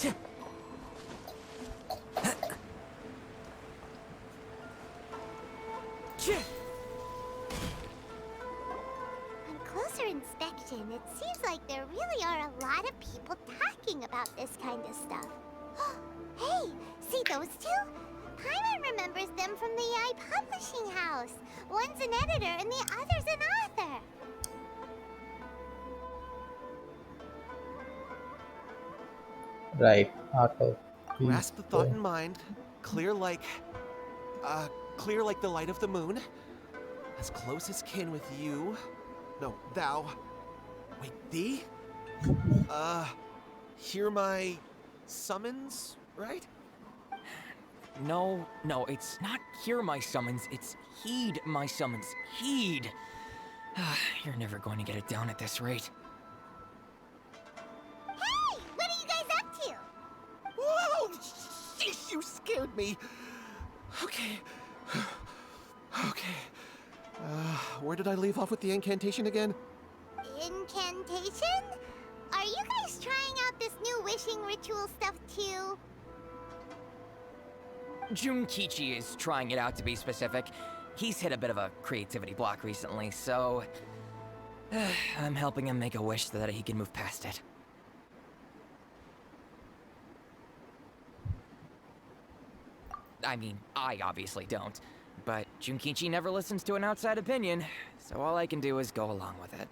On closer inspection, it seems like there really are a lot of people talking about this kind of stuff. Hey, see those two? Paimon remembers them from the Yae Publishing House. One's an editor and the other's an author. Right, Arthur. Please. Grasp the thought in mind. Clear like... clear like the light of the moon. As close as kin with you. No, thou. Wait, thee? Hear my summons, right? No, it's not hear my summons, it's heed my summons. Heed! You're never going to get it down at this rate. Hey, what are you guys up to? Whoa! Sheesh, you scared me. Okay. Okay. Where did I leave off with the incantation again? Incantation? Are you guys trying out this new wishing ritual stuff too? Junkichi is trying it out, to be specific. He's hit a bit of a creativity block recently, so... I'm helping him make a wish so that he can move past it. I mean, I obviously don't. But Junkichi never listens to an outside opinion, so all I can do is go along with it.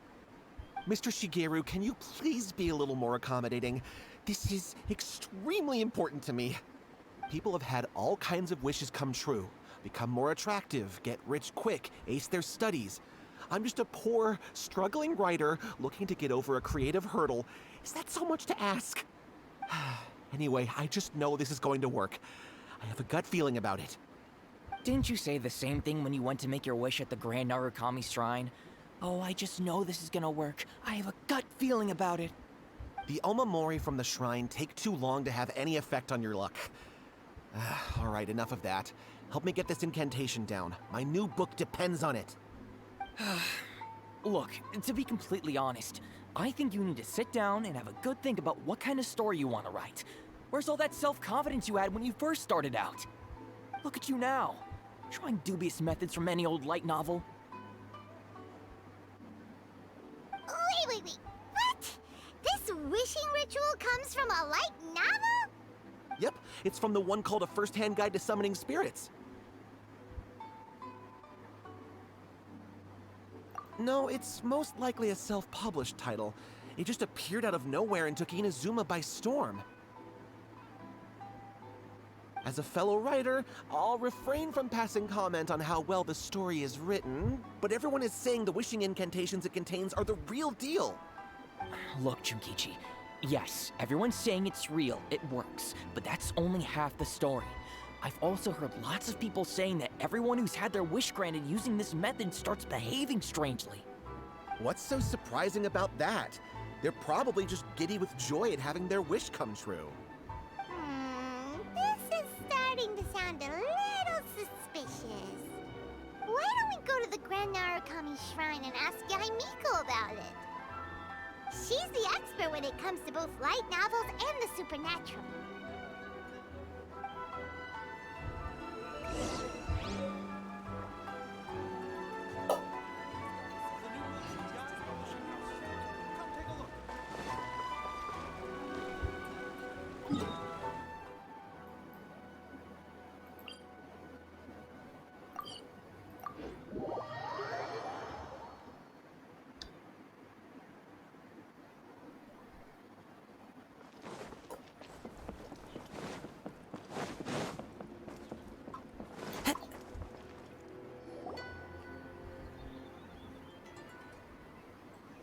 Mr. Shigeru, can you please be a little more accommodating? This is extremely important to me. People have had all kinds of wishes come true. Become more attractive, get rich quick, ace their studies. I'm just a poor, struggling writer looking to get over a creative hurdle. Is that so much to ask? Anyway, I just know this is going to work. I have a gut feeling about it. Didn't you say the same thing when you went to make your wish at the Grand Narukami Shrine? Oh, I just know this is gonna work. I have a gut feeling about it. The omamori from the shrine take too long to have any effect on your luck. Alright, enough of that. Help me get this incantation down. My new book depends on it. Look, to be completely honest, I think you need to sit down and have a good think about what kind of story you want to write. Where's all that self-confidence you had when you first started out? Look at you now, trying dubious methods from any old light novel. Wait. What? This wishing ritual comes from a light novel? Yep, it's from the one called A First-Hand Guide to Summoning Spirits. No, it's most likely a self-published title. It just appeared out of nowhere and took Inazuma by storm. As a fellow writer, I'll refrain from passing comment on how well the story is written, but everyone is saying the wishing incantations it contains are the real deal. Look, Junkichi, yes, everyone's saying it's real, it works, but that's only half the story. I've also heard lots of people saying that everyone who's had their wish granted using this method starts behaving strangely. What's so surprising about that? They're probably just giddy with joy at having their wish come true. This is starting to sound a little suspicious. Why don't we go to the Grand Narukami Shrine and ask Yae Miko about it? She's the expert when it comes to both light novels and the supernatural.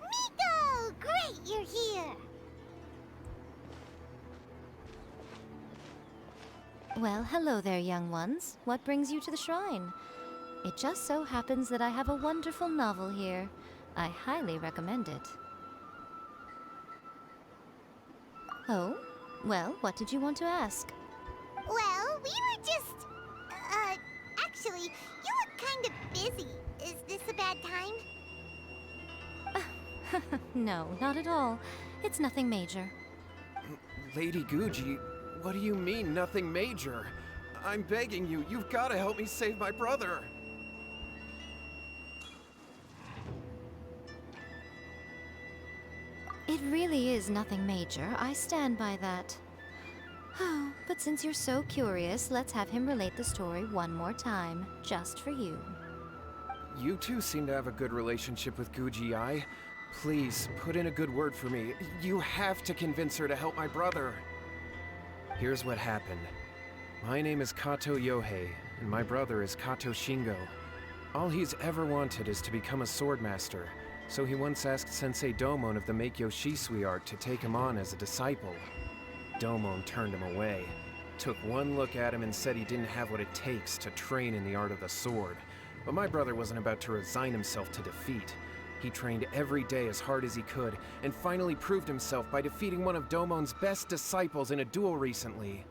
Miko! Great, you're here! Well, hello there, young ones. What brings you to the shrine? It just so happens that I have a wonderful novel here. I highly recommend it. Oh? Well, what did you want to ask? Well, we were just... actually, you look kind of busy. Is this a bad time? No, not at all. It's nothing major. Lady Guji, what do you mean, nothing major? I'm begging you, you've got to help me save my brother. It really is nothing major. I stand by that. Oh, but since you're so curious, let's have him relate the story one more time, just for you. You two seem to have a good relationship with Guji Yae. Please, put in a good word for me. You have to convince her to help my brother. Here's what happened. My name is Kato Yohei, and my brother is Kato Shingo. All he's ever wanted is to become a swordmaster, so he once asked Sensei Domon of the Meikyo Shisui art to take him on as a disciple. Domon turned him away, took one look at him and said he didn't have what it takes to train in the art of the sword. But my brother wasn't about to resign himself to defeat. He trained every day as hard as he could, and finally proved himself by defeating one of Domon's best disciples in a duel recently.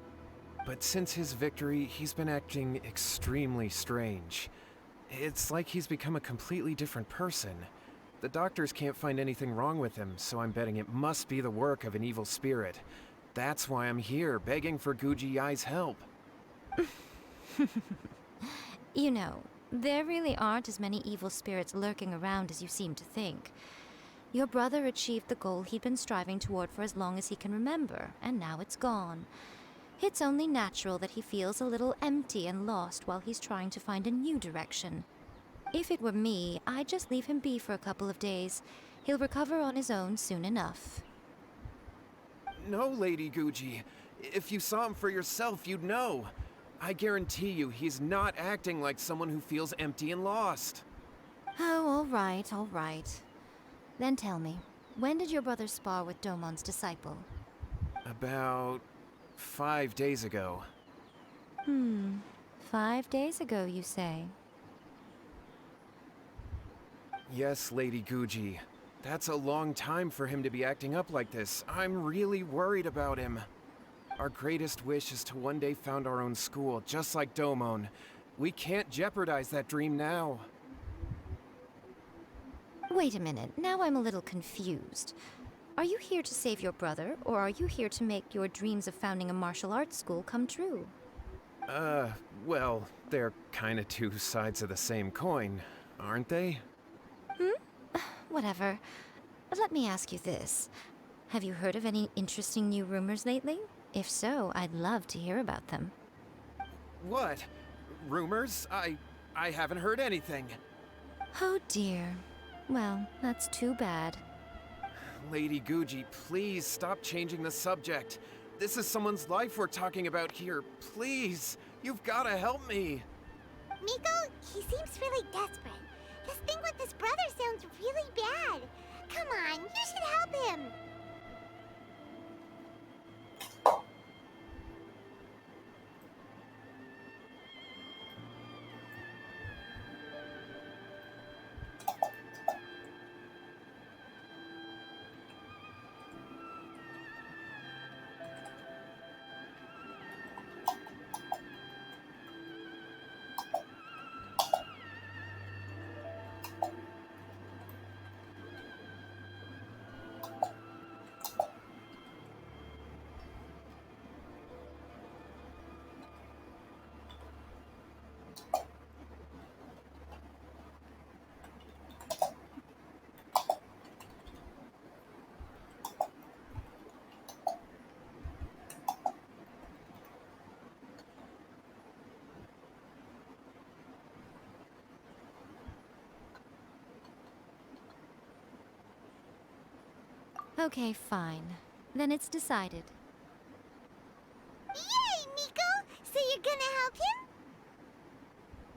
But since his victory, he's been acting extremely strange. It's like he's become a completely different person. The doctors can't find anything wrong with him, so I'm betting it must be the work of an evil spirit. That's why I'm here, begging for Guji Yae's help. You know, there really aren't as many evil spirits lurking around as you seem to think. Your brother achieved the goal he'd been striving toward for as long as he can remember, and now it's gone. It's only natural that he feels a little empty and lost while he's trying to find a new direction. If it were me, I'd just leave him be for a couple of days. He'll recover on his own soon enough. No, Lady Guji. If you saw him for yourself, you'd know. I guarantee you, he's not acting like someone who feels empty and lost. Oh, all right. Then tell me, when did your brother spar with Domon's disciple? About 5 days ago. 5 days ago, you say? Yes, Lady Guji. That's a long time for him to be acting up like this. I'm really worried about him. Our greatest wish is to one day found our own school, just like Domon. We can't jeopardize that dream now. Wait a minute, now I'm a little confused. Are you here to save your brother, or are you here to make your dreams of founding a martial arts school come true? Well, they're kinda two sides of the same coin, aren't they? Whatever. Let me ask you this. Have you heard of any interesting new rumors lately? If so, I'd love to hear about them. What? Rumors? I haven't heard anything. Oh dear. Well, that's too bad. Lady Guji, please stop changing the subject. This is someone's life we're talking about here. Please, you've gotta help me. Miko, he seems really desperate. This thing with his brother sounds really bad. Come on, you should help him. Okay, fine. Then it's decided. Yay, Miko! So you're gonna help him?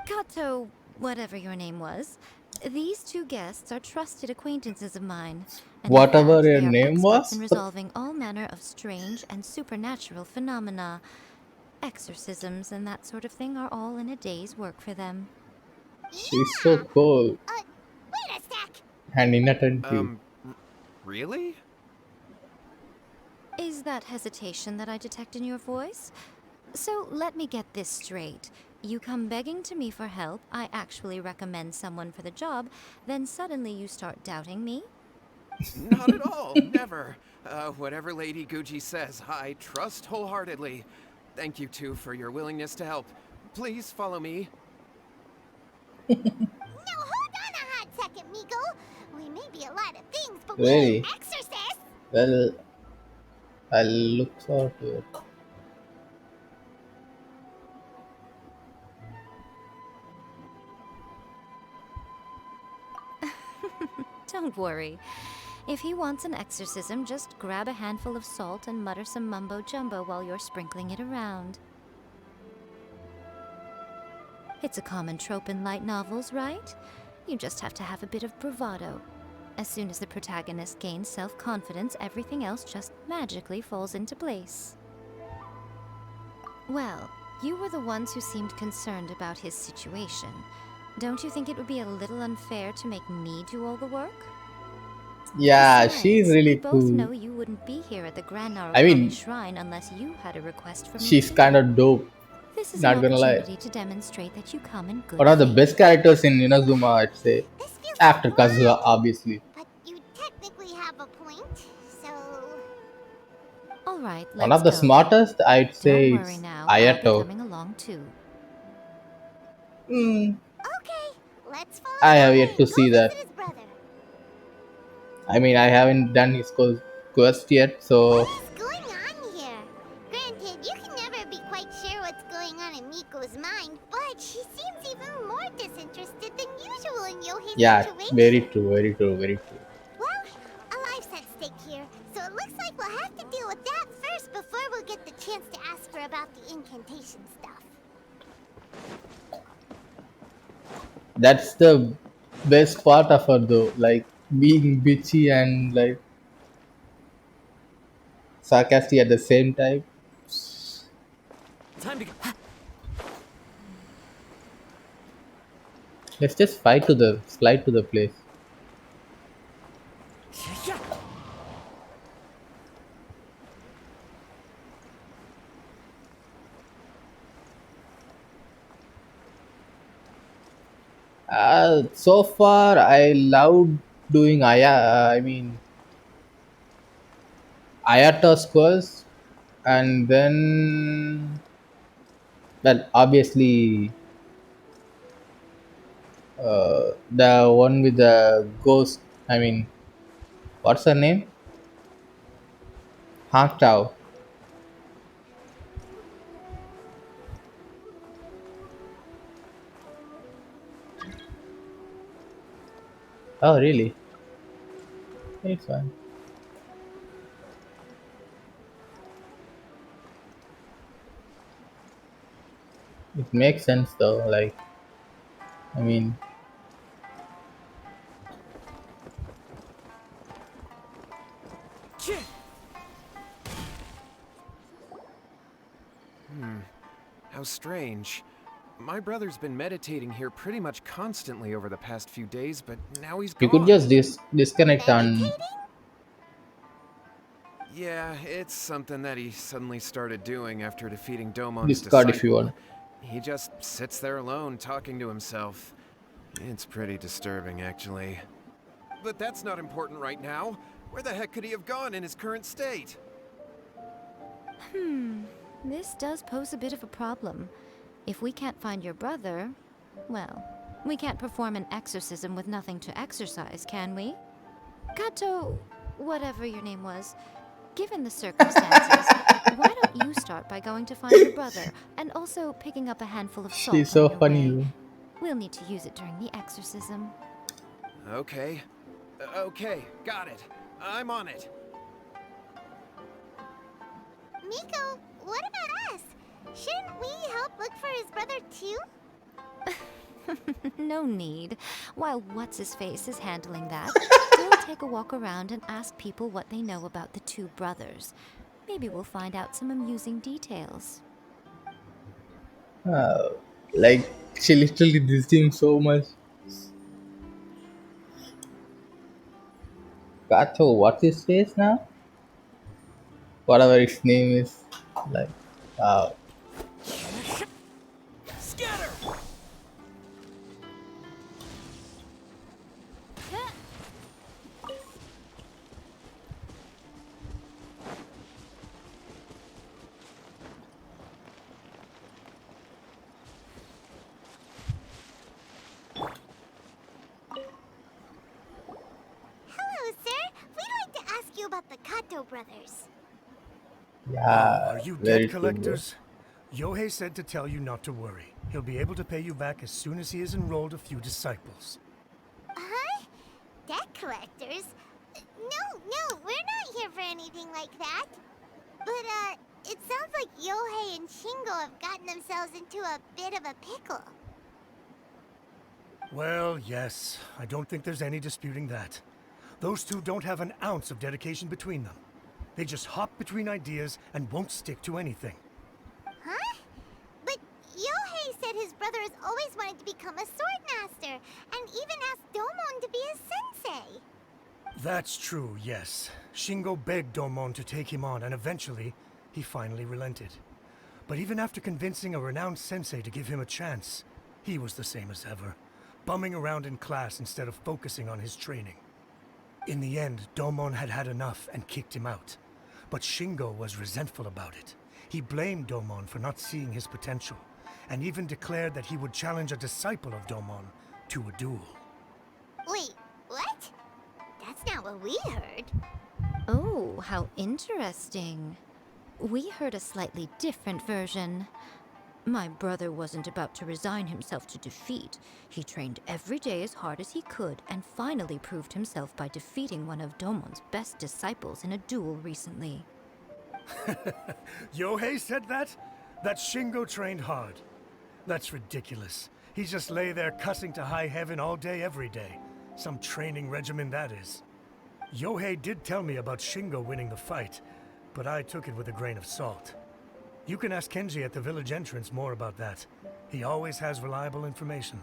Kato, whatever your name was, these two guests are trusted acquaintances of mine. And in Whatever fact, your they are name experts was? in resolving all manner of strange and supernatural phenomena. Exorcisms and that sort of thing are all in a day's work for them. She's so cool Wait a sec! and inattentive. Really? Is that hesitation that I detect in your voice? So let me get this straight. You come begging to me for help, I actually recommend someone for the job, then suddenly you start doubting me? Not at all, never. Whatever Lady Guji says, I trust wholeheartedly. Thank you two for your willingness to help. Please follow me. Now hold on a hot second, Miko. We may be a lot of things, but we Really? ain't exorcists. Well, I'll look forward to it. Don't worry. If he wants an exorcism, just grab a handful of salt and mutter some mumbo jumbo while you're sprinkling it around. It's a common trope in light novels, right? You just have to have a bit of bravado. As soon as the protagonist gains self-confidence, everything else just magically falls into place. Well, you were the ones who seemed concerned about his situation. Don't you think it would be a little unfair to make me do all the work? Yeah, Besides, she's really we both cool. know you wouldn't be here at the Grand I mean, Narukami Shrine unless you had a request from me she's too. kind of dope. This is Not an gonna lie. opportunity to demonstrate that you come in good One of the faith. best characters in Inazuma, I'd say. This feels After like Kazuha, wine, obviously. but you technically have a point, so... All right, One let's of the go. smartest, I'd Don't say worry it's now, I'll be Ayato. coming along too. Hmm, Okay, let's follow I have Yae yet to and go see that. visit his brother. I mean, I haven't done his quest yet, so What is going on here? Granted, you can never be quite sure what's going on in Miko's mind, but she seems even more disinterested than usual in Yohei's yeah, situation. very true, very true, very true. Well, a life's at stake here, so it looks like we'll have to deal with that first before we'll get the chance to ask her about the incantation stuff. That's the best part of her though, like being bitchy and like sarcastic at the same time. Time to go. Let's just fly to the place. So far, I loved doing Ayata squares, and then, well, obviously, the one with the ghost. I mean, what's her name? Hank Tao. Oh, really? It's fine. It makes sense though. Like, I mean, How strange. My brother's been meditating here pretty much constantly over the past few days, but now he's you could gone. just disconnect and Meditating? Yeah, it's something that he suddenly started doing after defeating Domon's discard if you disciple. want. He just sits there alone, talking to himself. It's pretty disturbing, actually. But that's not important right now. Where the heck could he have gone in his current state? This does pose a bit of a problem. If we can't find your brother, well, we can't perform an exorcism with nothing to exorcise, can we? Kato, whatever your name was, given the circumstances, why don't you start by going to find your brother and also picking up a handful of salt She's so on your funny. way? We'll need to use it during the exorcism. Okay. Okay, got it. I'm on it. Miko, what about us? Shouldn't we help look for his brother too? No need. While What's-His-Face is handling that, we'll take a walk around and ask people what they know about the two brothers. Maybe we'll find out some amusing details. Like, she literally dissed him so much. Kato, what's his face now? Whatever his name is. Like, uh, Scatter! about the Kato brothers? Yeah, Are you very debt true, bro. collectors? Yohei said to tell you not to worry. He'll be able to pay you back as soon as he has enrolled a few disciples. Huh? Debt collectors? No, we're not here for anything like that. But, it sounds like Yohei and Shingo have gotten themselves into a bit of a pickle. Well, yes, I don't think there's any disputing that. Those two don't have an ounce of dedication between them. They just hop between ideas and won't stick to anything. Huh? But Yohei said his brother has always wanted to become a sword master, and even asked Domon to be his sensei. That's true, yes. Shingo begged Domon to take him on, and eventually, he finally relented. But even after convincing a renowned sensei to give him a chance, he was the same as ever, bumming around in class instead of focusing on his training. In the end, Domon had had enough and kicked him out. But Shingo was resentful about it. He blamed Domon for not seeing his potential, and even declared that he would challenge a disciple of Domon to a duel. Wait, what? That's not what we heard. Oh, how interesting. We heard a slightly different version. My brother wasn't about to resign himself to defeat. He trained every day as hard as he could and finally proved himself by defeating one of Domon's best disciples in a duel recently. Yohei said that? That Shingo trained hard. That's ridiculous. He just lay there cussing to high heaven all day, every day. Some training regimen, that is. Yohei did tell me about Shingo winning the fight, but I took it with a grain of salt. You can ask Kenji at the village entrance more about that. He always has reliable information.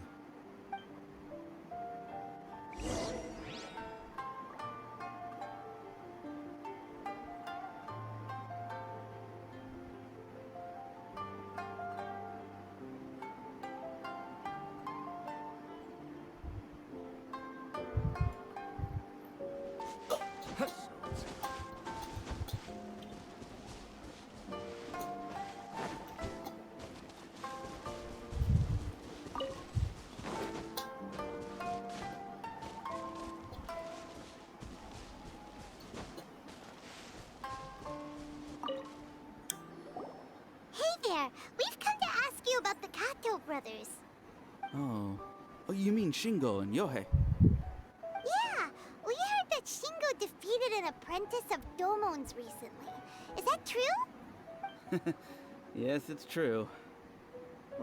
Hey there, we've come to ask you about the Kato brothers. Oh. Oh, you mean Shingo and Yohei? Yeah, we heard that Shingo defeated an apprentice of Domon's recently. Is that true? Yes, it's true.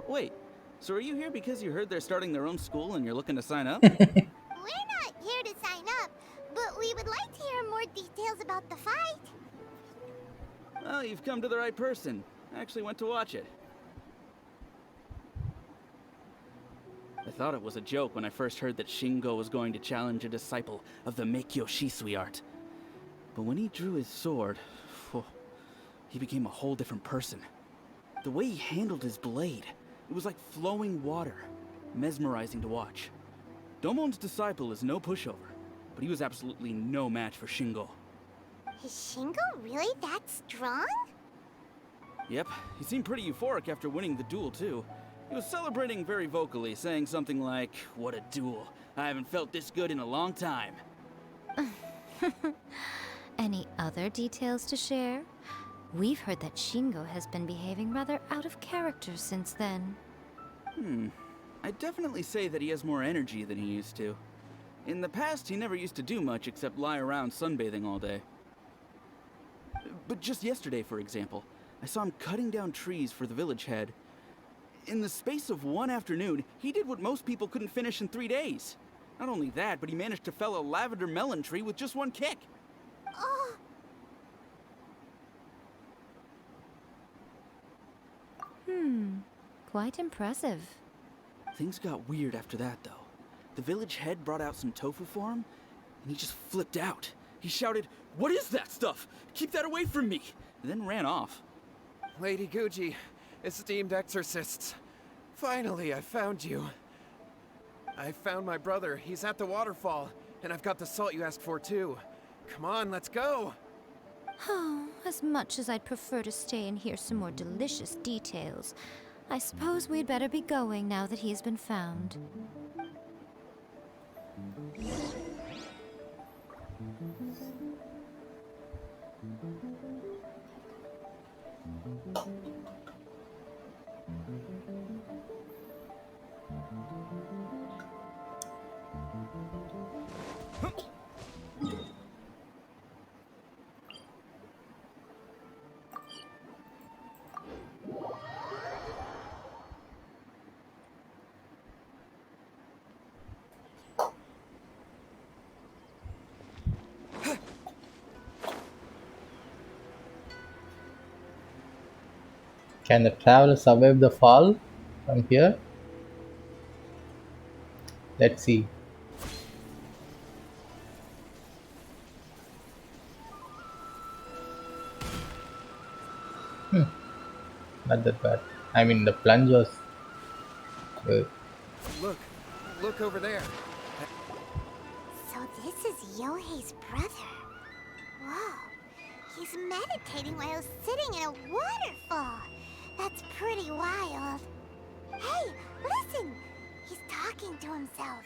Wait, so are you here because you heard they're starting their own school and you're looking to sign up? We're not here to sign up, but we would like to hear more details about the fight. Well, you've come to the right person. I actually went to watch it. I thought it was a joke when I first heard that Shingo was going to challenge a disciple of the Meikyo Shisui art. But when he drew his sword, he became a whole different person. The way he handled his blade, it was like flowing water, mesmerizing to watch. Domon's disciple is no pushover, but he was absolutely no match for Shingo. Is Shingo really that strong? Yep, he seemed pretty euphoric after winning the duel too. He was celebrating very vocally, saying something like, "What a duel. I haven't felt this good in a long time." Any other details to share? We've heard that Shingo has been behaving rather out of character since then. I'd definitely say that he has more energy than he used to. In the past, he never used to do much except lie around sunbathing all day. But just yesterday, for example, I saw him cutting down trees for the village head. In the space of one afternoon, he did what most people couldn't finish in 3 days. Not only that, but he managed to fell a lavender melon tree with just one kick. Oh, Quite impressive. Things got weird after that, though. The village head brought out some tofu for him, and he just flipped out. He shouted, "What is that stuff? Keep that away from me!" and then ran off. Lady Guji, esteemed exorcists. Finally, I found you. I found my brother. He's at the waterfall, and I've got the salt you asked for, too. Come on, let's go! Oh, as much as I'd prefer to stay and hear some more delicious details, I suppose we'd better be going now that he has been found. Can the traveler survive the fall from here? Let's see. Not that bad. I mean, the plunge was good. Look, look over there. So this is Yohei's brother. Whoa. He's meditating while sitting in a waterfall. That's pretty wild. Hey, listen! He's talking to himself.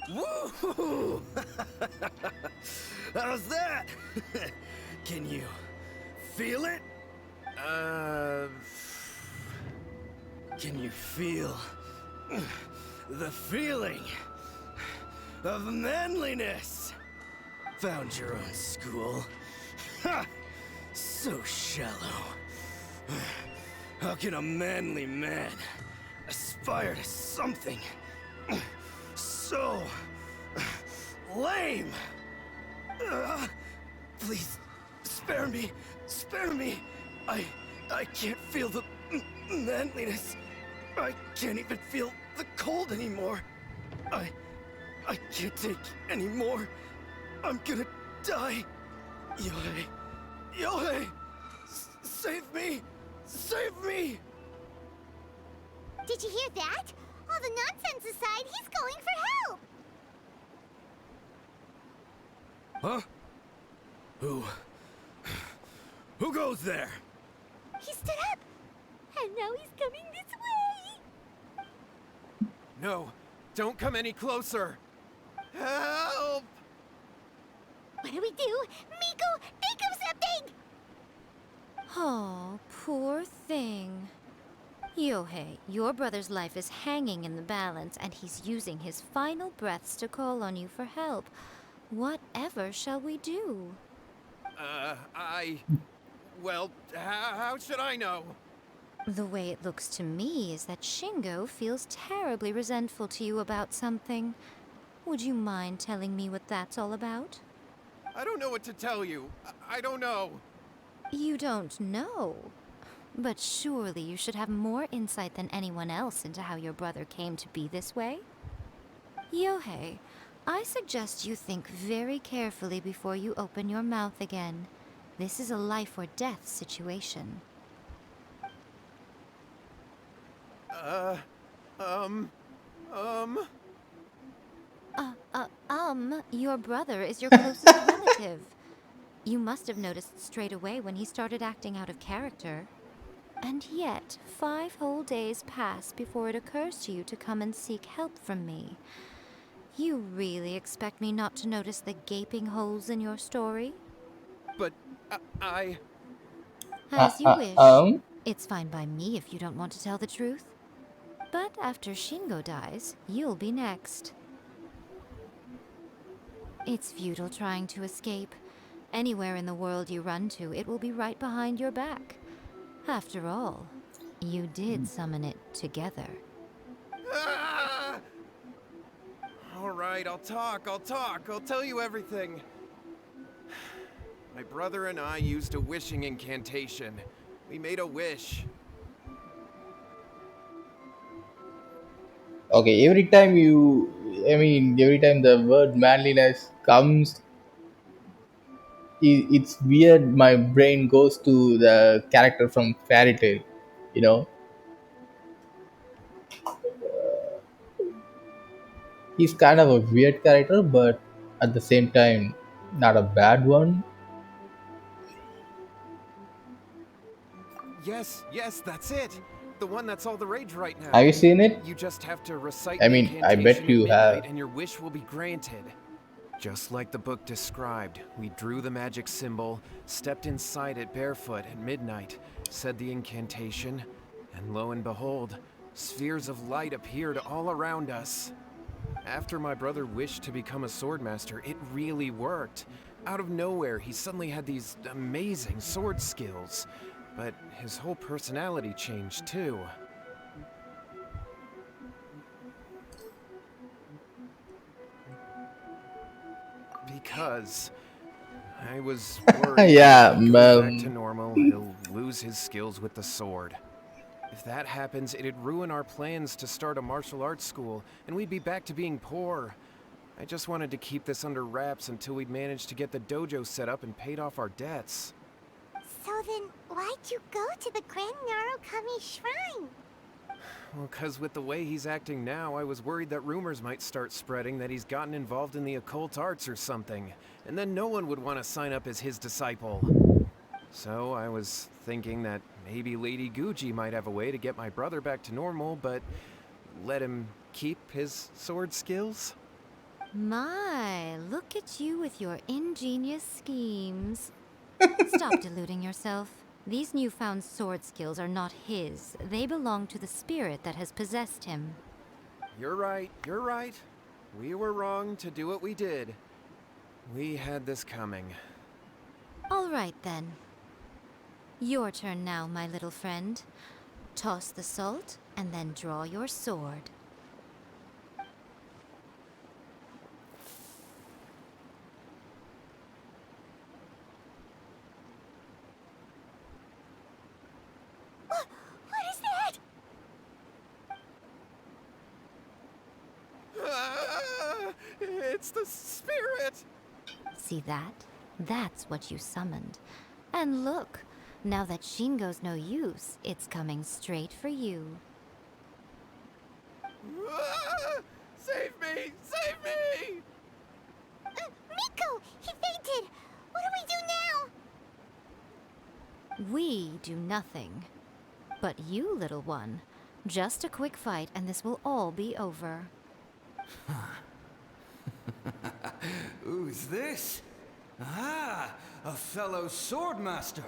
Woo! How's that? Can you feel it? Can you feel the feeling of manliness? Found your own school? Ha! So shallow. How can a manly man aspire to something so lame? Please, spare me, spare me. I can't feel the manliness. I can't even feel the cold anymore. I can't take any more. I'm gonna die. Yohei, Yohei, save me, save me. Did you hear that? All the nonsense aside, he's going for help! Huh? Who goes there? He stood up! And now he's coming this way! No, don't come any closer. Help! What do we do? Miko, think of something! Oh, poor thing. Yohei, your brother's life is hanging in the balance, and he's using his final breaths to call on you for help. Whatever shall we do? Well, how should I know? The way it looks to me is that Shingo feels terribly resentful to you about something. Would you mind telling me what that's all about? I don't know what to tell you. I don't know. You don't know? But surely you should have more insight than anyone else into how your brother came to be this way? Yohei, I suggest you think very carefully before you open your mouth again. This is a life or death situation. Your brother is your closest relative. You must have noticed straight away when he started acting out of character. And yet, 5 whole days pass before it occurs to you to come and seek help from me. You really expect me not to notice the gaping holes in your story? But I... As you wish. It's fine by me if you don't want to tell the truth. But after Shingo dies, you'll be next. It's futile trying to escape. Anywhere in the world you run to, it will be right behind your back. After all, you did summon it together. Ah! All right, I'll talk. I'll tell you everything. My brother and I used a wishing incantation. We made a wish. Okay, every time the word manliness comes, it's weird. My brain goes to the character from Fairy Tail. You know, he's kind of a weird character, but at the same time, not a bad one. Yes, that's it. The one that's all the rage right now. Have you seen it? You just have to recite I the mean, I bet incantation you at midnight have. and your wish will be granted. Just like the book described, we drew the magic symbol, stepped inside it barefoot at midnight, said the incantation, and lo and behold, spheres of light appeared all around us. After my brother wished to become a swordmaster, it really worked. Out of nowhere, he suddenly had these amazing sword skills. But his whole personality changed too. Because I was worried Yeah, that if he goes back to normal, he'll lose his skills with the sword. If that happens, it'd ruin our plans to start a martial arts school, and we'd be back to being poor. I just wanted to keep this under wraps until we'd managed to get the dojo set up and paid off our debts. So then, why'd you go to the Grand Narukami Shrine? Well, 'cause with the way he's acting now, I was worried that rumors might start spreading that he's gotten involved in the occult arts or something, and then no one would want to sign up as his disciple. So I was thinking that maybe Lady Guji might have a way to get my brother back to normal, but let him keep his sword skills? My, look at you with your ingenious schemes. Stop deluding yourself. These newfound sword skills are not his. They belong to the spirit that has possessed him. You're right, you're right. We were wrong to do what we did. We had this coming. All right, then. Your turn now, my little friend. Toss the salt, and then draw your sword. What is that? It's the spirit! See that? That's what you summoned. And look, now that Shingo's no use, it's coming straight for you. Save me! Save me! Miko! He fainted! What do we do now? We do nothing. But you, little one, just a quick fight and this will all be over. Who's this? Ah, a fellow swordmaster.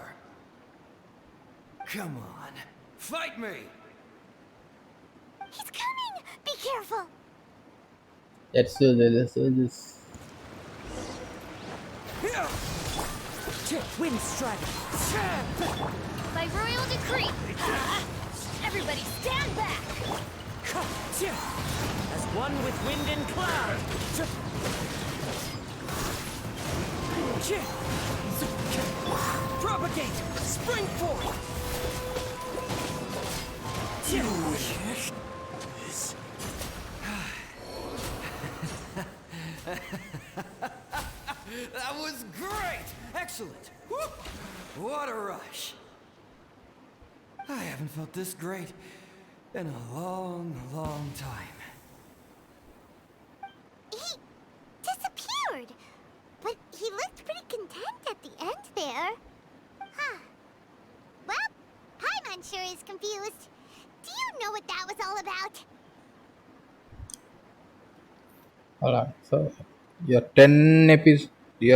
Come on, fight me! He's coming! Be careful! Let's do this. Let's do this. Wind strider. By royal decree! Everybody stand back! As one with wind and cloud. Propagate! Spring forth! That was great! Excellent! Whoop. What a rush! I haven't felt this great in a long, long time. He disappeared! But he looked pretty content at the end there. Huh. Well, Paimon sure is confused. Do you know what that was all about? Hold on. So your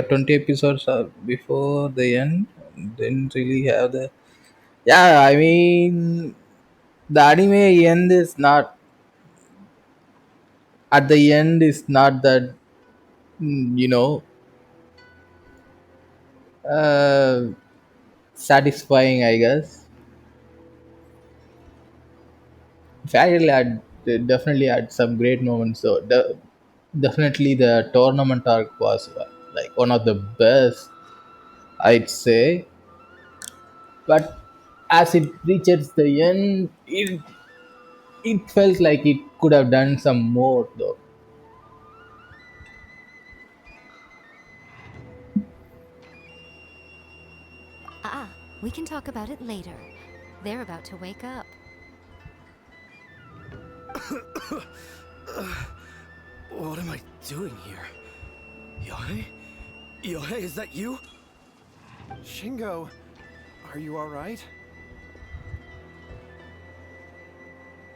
20 episodes are before the end. Didn't really have the. Yeah, I mean, the anime end is not. At the end is not that. You know. Uh, Satisfying, I guess. Fairy had definitely had some great moments. So definitely the tournament arc was like one of the best, I'd say. But as it reaches the end, it felt like it could have done some more though. We can talk about it later. They're about to wake up. What am I doing here? Yae? Yae, is that you? Shingo, are you alright?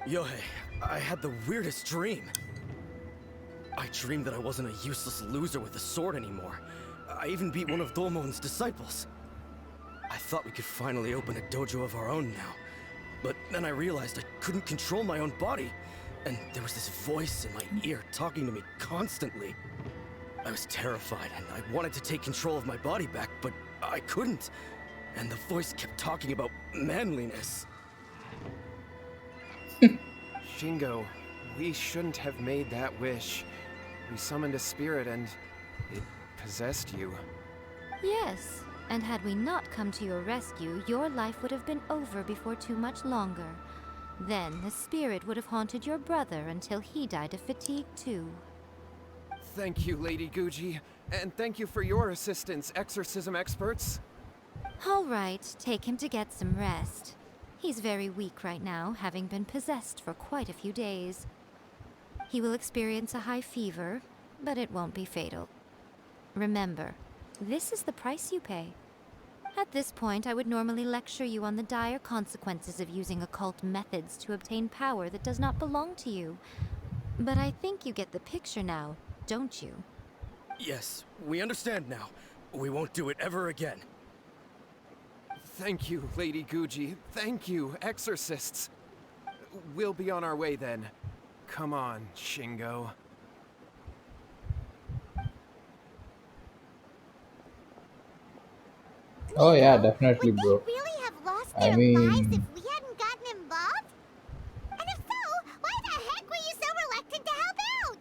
Yohei, I had the weirdest dream. I dreamed that I wasn't a useless loser with a sword anymore. I even beat one of Dolmon's disciples. I thought we could finally open a dojo of our own now. But then I realized I couldn't control my own body. And there was this voice in my ear talking to me constantly. I was terrified and I wanted to take control of my body back, but I couldn't. And the voice kept talking about manliness. Shingo, we shouldn't have made that wish. We summoned a spirit and it possessed you. Yes, and had we not come to your rescue, your life would have been over before too much longer. Then the spirit would have haunted your brother until he died of fatigue too. Thank you, Lady Guji, and thank you for your assistance, exorcism experts. All right, take him to get some rest. He's very weak right now, having been possessed for quite a few days. He will experience a high fever, but it won't be fatal. Remember, this is the price you pay. At this point, I would normally lecture you on the dire consequences of using occult methods to obtain power that does not belong to you. But I think you get the picture now, don't you? Yes, we understand now. We won't do it ever again. Thank you, Lady Guji. Thank you, exorcists. We'll be on our way then. Come on, Shingo. Oh yeah, Miko, definitely, would bro. they really have lost I their lives if mean, we hadn't gotten involved? And if so, why the heck were you so reluctant to help out?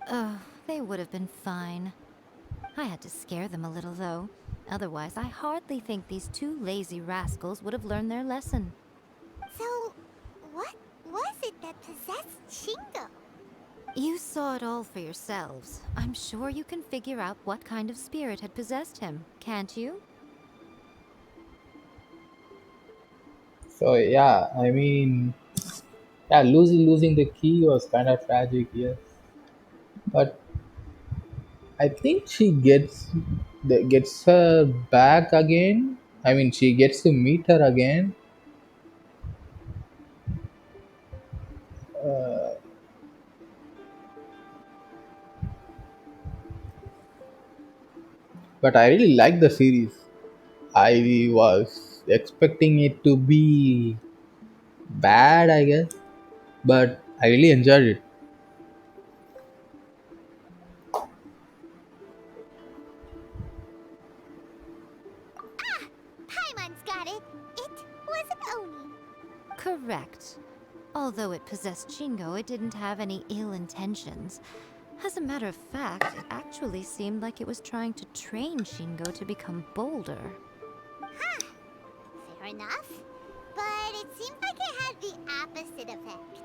Oh, they would have been fine. I had to scare them a little, though. Otherwise, I hardly think these two lazy rascals would have learned their lesson. So, what was it that possessed Shingo? You saw it all for yourselves. I'm sure you can figure out what kind of spirit had possessed him, can't you? so yeah, I mean, yeah, losing the key was kind of tragic, yes. But I think she gets her back again. I mean, she gets to meet her again. But I really like the series. I was expecting it to be bad, I guess, but I really enjoyed it. Paimon's got it. It was an Oni. Correct. Although it possessed Shingo, it didn't have any ill intentions. As a matter of fact, it actually seemed like it was trying to train Shingo to become bolder. Huh. Fair enough. But it seemed like it had the opposite effect.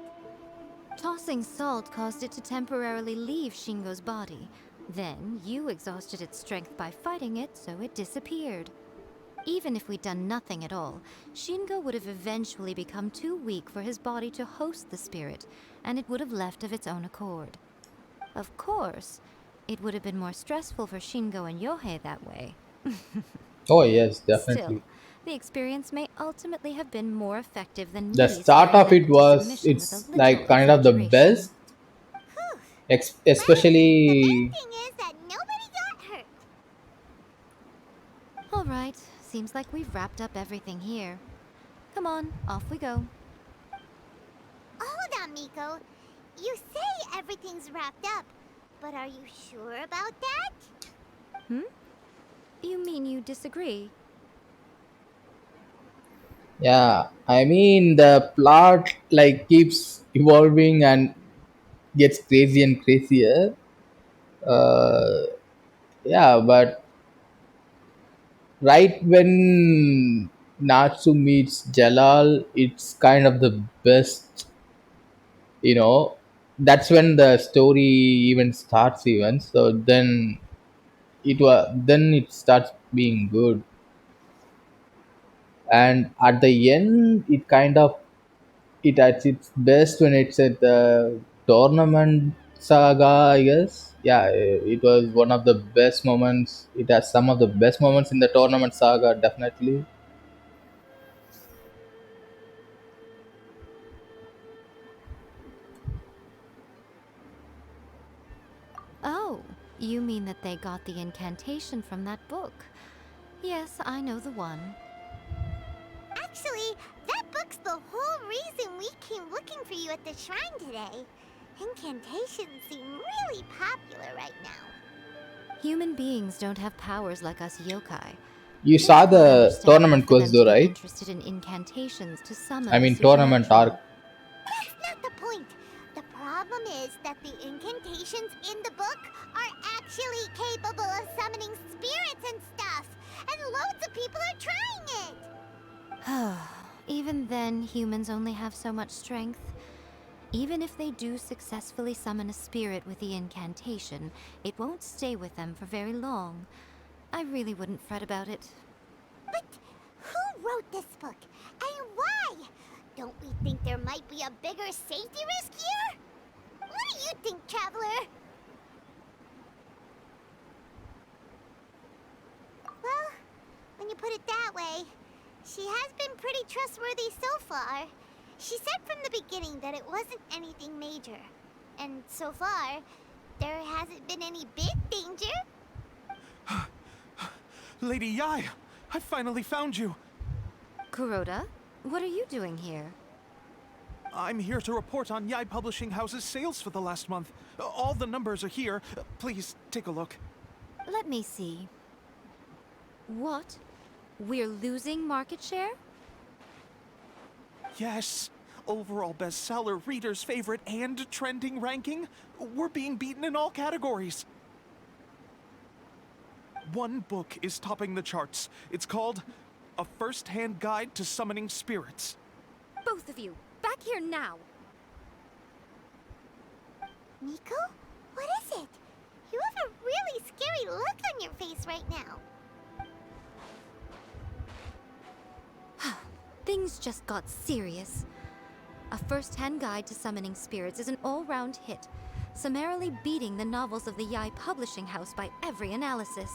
Tossing salt caused it to temporarily leave Shingo's body. Then, you exhausted its strength by fighting it, so it disappeared. Even if we'd done nothing at all, Shingo would have eventually become too weak for his body to host the spirit, and it would have left of its own accord. Of course, it would have been more stressful for Shingo and Yohei that way. Oh yes, definitely. Still, the experience may ultimately have been more effective than The me start scaring of them it into was submission with a it's little like kind of the exaggeration. best, Whew. Well, the main especially. thing is that nobody got hurt. All right, seems like we've wrapped up everything here. Come on, off we go. Hold on, Miko. You say everything's wrapped up, but are you sure about that? You mean you disagree? Yeah, I mean the plot like keeps evolving and gets crazy and crazier. Uh, yeah, but right when Natsu meets Jalal, it's kind of the best. You know, that's when the story even starts. Even so, then it starts being good, and at the end, it kind of it at its best when it's at the tournament saga, I guess. Yeah, it was one of the best moments. It has some of the best moments in the tournament saga, definitely. You mean that they got the incantation from that book? Yes, I know the one. Actually, that book's the whole reason we came looking for you at the shrine today. Incantations seem really popular right now. Human beings don't have powers like us yokai. You It's saw quite the understandable tournament for them quest to though, be right? interested in incantations to summon I the mean tournament supernatural. arc. That's not the point. The problem is that the incantations in the book are actually capable of summoning spirits and stuff. And loads of people are trying it. Even then, humans only have so much strength. Even if they do successfully summon a spirit with the incantation, it won't stay with them for very long. I really wouldn't fret about it. But who wrote this book? And why? Don't we think there might be a bigger safety risk here? What do you think, Traveler? Well, when you put it that way, she has been pretty trustworthy so far. She said from the beginning that it wasn't anything major. And so far, there hasn't been any big danger. Lady Yae, I finally found you. Kuroda, what are you doing here? I'm here to report on Yae Publishing House's sales for the last month. All the numbers are here. Please take a look. Let me see. What? We're losing market share? Yes. Overall bestseller, readers' favorite, and trending ranking. We're being beaten in all categories. One book is topping the charts. It's called A First-Hand Guide to Summoning Spirits. Both of you, back here now! Miko? What is it? You have a really scary look on your face right now. Things just got serious. A First-Hand Guide to Summoning Spirits is an all-round hit, summarily beating the novels of the Yae Publishing House by every analysis.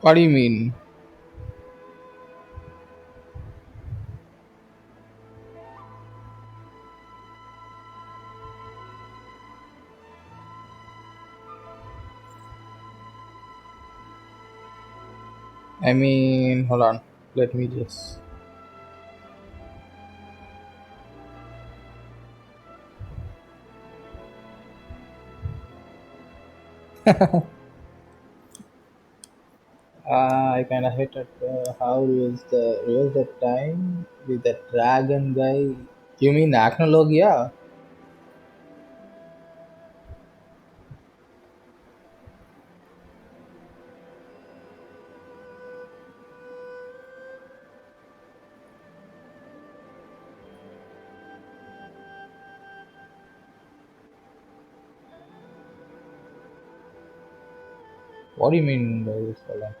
What do you mean? I mean, hold on. Let me just. I kind of hate it. How was the time with the dragon guy? You mean Acnologia? What do you mean by this? Hold on.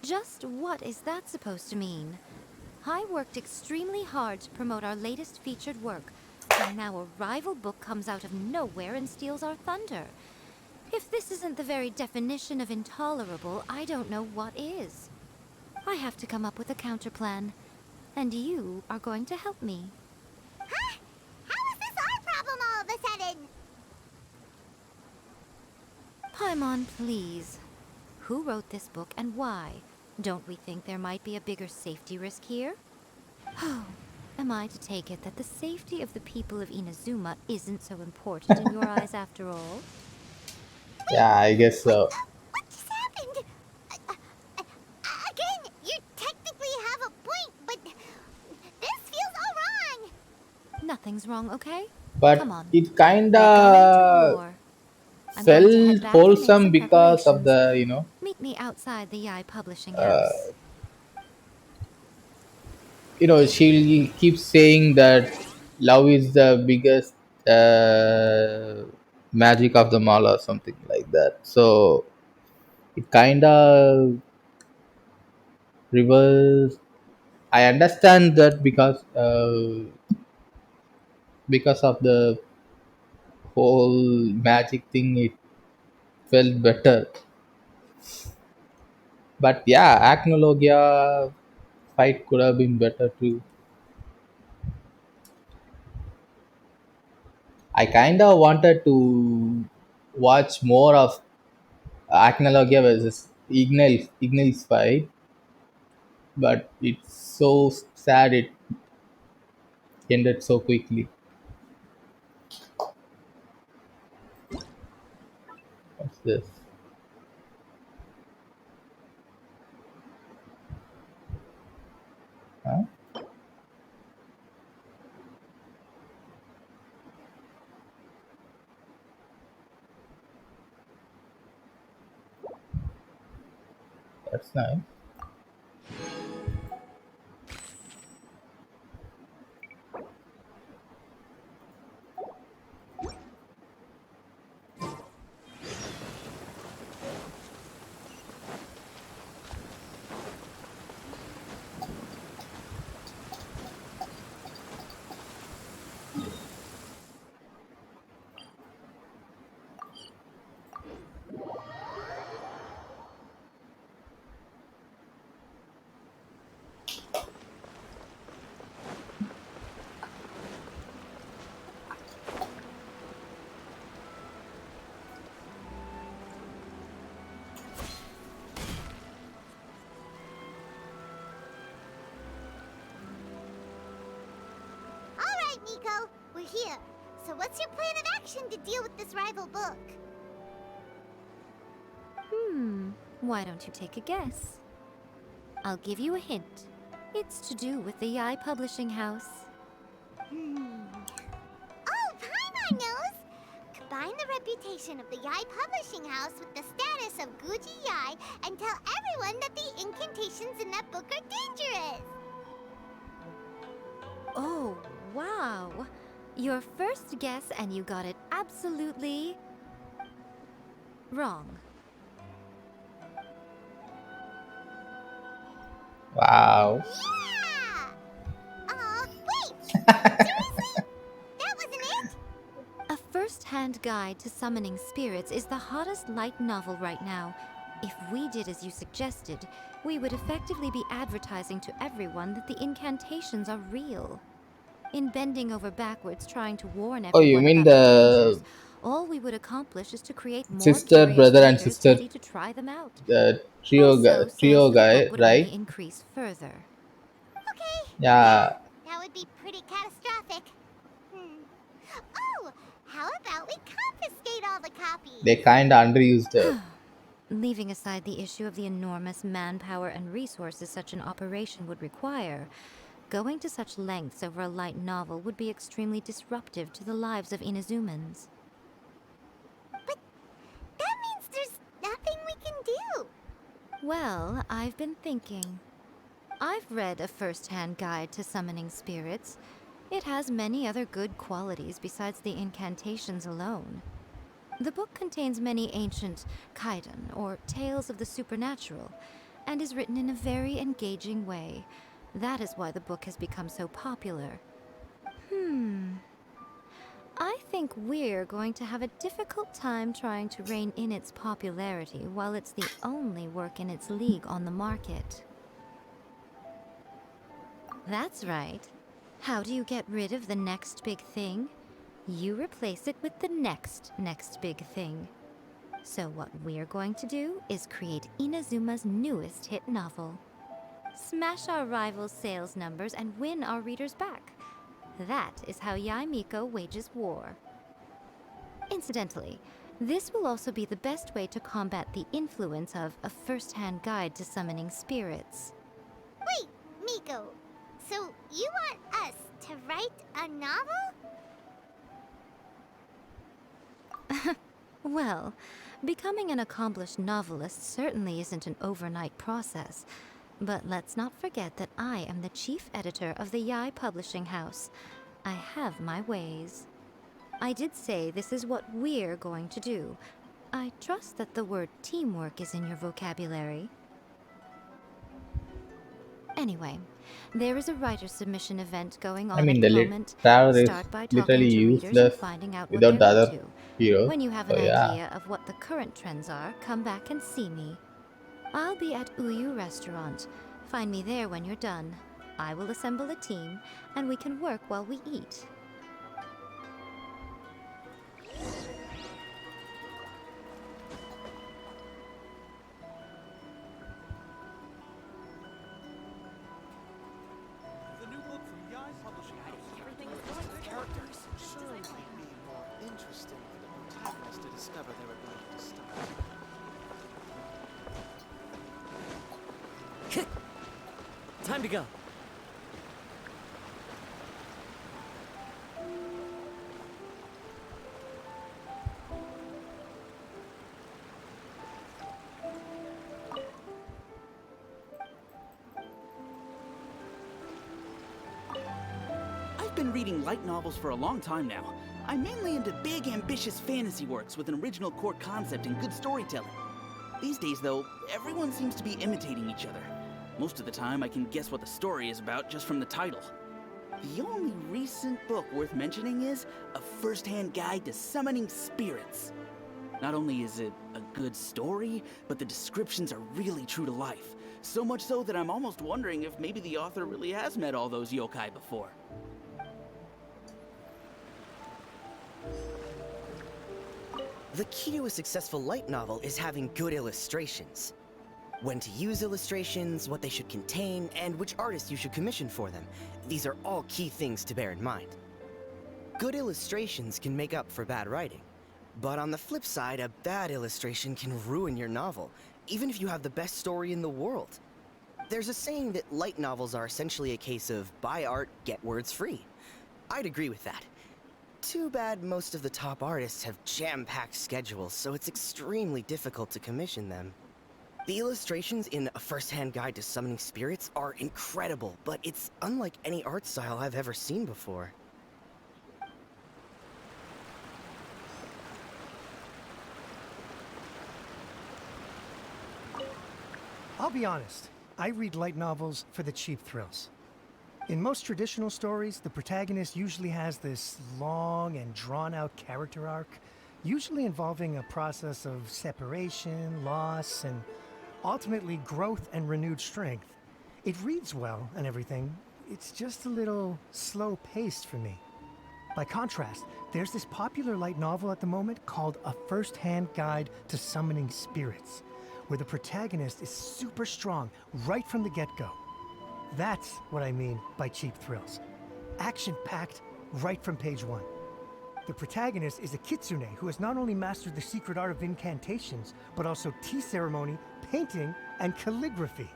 Just what is that supposed to mean? I worked extremely hard to promote our latest featured work, and now a rival book comes out of nowhere and steals our thunder. If this isn't the very definition of intolerable, I don't know what is. I have to come up with a counterplan, and you are going to help me. Huh? How is this our problem all of a sudden? Paimon, please. Who wrote this book and why? Don't we think there might be a bigger safety risk here? Oh, am I to take it that the safety of the people of Inazuma isn't so important in your eyes after all? Yeah, I guess so. What just happened? Again, you technically have a point, but this feels all wrong. Nothing's wrong, okay? But Come on. it We're going to kinda war. I'm going to head felt back and make wholesome some because of preparations. the Meet me outside the Yae Publishing uh, House. she'll keep saying that love is the biggest magic of the mall or something like that. So it kind of reverse. I understand that because of the whole magic thing, it felt better. But yeah, Acnologia fight could have been better too. I kind of wanted to watch more of Acnologia versus Ignil's fight, but it's so sad it ended so quickly. What's this? Huh? That's nice. Alright, Miko, we're here. So what's your plan of action to deal with this rival book? Why don't you take a guess? I'll give you a hint. It's to do with the Yae Publishing House. Oh, Paimon knows! Combine the reputation of the Yae Publishing House with the status of Guji Yae and tell everyone that the incantations in that book are dangerous! Oh, wow. Your first guess, and you got it absolutely wrong. Wow. Yeah! Wait! Seriously? That wasn't it? A first-hand guide to summoning spirits is the hottest light novel right now. If we did as you suggested, we would effectively be advertising to everyone that the incantations are real. In bending over backwards trying to warn Oh, you everyone mean about the the dangers, all we would accomplish is to create more sister, curious brother, and readers sister ready to try them out. the Also, sales trio for the guy, book would right? only increase further. Okay. Yeah, That would be pretty catastrophic. Oh, how about we confiscate all the copies? they kind of underused it. Leaving aside the issue of the enormous manpower and resources such an operation would require, going to such lengths over a light novel would be extremely disruptive to the lives of Inazumans. But that means there's nothing we can do. Well, I've been thinking. I've read a first-hand guide to summoning spirits. It has many other good qualities besides the incantations alone. The book contains many ancient kaidan, or tales of the supernatural, and is written in a very engaging way. That is why the book has become so popular. I think we're going to have a difficult time trying to rein in its popularity while it's the only work in its league on the market. That's right. How do you get rid of the next big thing? You replace it with the next big thing. So what we're going to do is create Inazuma's newest hit novel. Smash our rivals' sales numbers and win our readers back. That is how Yae Miko wages war. Incidentally, this will also be the best way to combat the influence of a first-hand guide to summoning spirits. Wait, Miko. So you want us to write a novel? Well, becoming an accomplished novelist certainly isn't an overnight process. But let's not forget that I am the chief editor of the Yae Publishing House. I have my ways. I did say this is what we're going to do. I trust that the word teamwork is in your vocabulary. Anyway, there is a writer submission event going I on mean, at the the moment. traveler is Start by talking literally to readers and useless finding out what without they're the other into. heroes. When you have So an yeah. idea of what the current trends are, come back and see me. I'll be at Uyu Restaurant. Find me there when you're done. I will assemble a team, and we can work while we eat. The new book from Yae Publishing House. Everything is going to characters. Surely it would be more interesting for the protagonist to discover their ability to stop. Time to go. I've been reading light novels for a long time now. I'm mainly into big, ambitious fantasy works with an original core concept and good storytelling. These days, though, everyone seems to be imitating each other. Most of the time, I can guess what the story is about just from the title. The only recent book worth mentioning is A First-Hand Guide to Summoning Spirits. Not only is it a good story, but the descriptions are really true to life. So much so that I'm almost wondering if maybe the author really has met all those yokai before. The key to a successful light novel is having good illustrations. When to use illustrations, what they should contain, and which artist you should commission for them. These are all key things to bear in mind. Good illustrations can make up for bad writing. But on the flip side, a bad illustration can ruin your novel, even if you have the best story in the world. There's a saying that light novels are essentially a case of buy art, get words free. I'd agree with that. Too bad most of the top artists have jam-packed schedules, so it's extremely difficult to commission them. The illustrations in A First-Hand Guide to Summoning Spirits are incredible, but it's unlike any art style I've ever seen before. I'll be honest, I read light novels for the cheap thrills. In most traditional stories, the protagonist usually has this long and drawn-out character arc, usually involving a process of separation, loss, and ultimately growth and renewed strength. It reads well and everything, it's just a little slow-paced for me. By contrast, there's this popular light novel at the moment called A First-Hand Guide to Summoning Spirits, where the protagonist is super strong right from the get-go. That's what I mean by cheap thrills. Action-packed right from page one. The protagonist is a kitsune who has not only mastered the secret art of incantations, but also tea ceremony, painting, and calligraphy.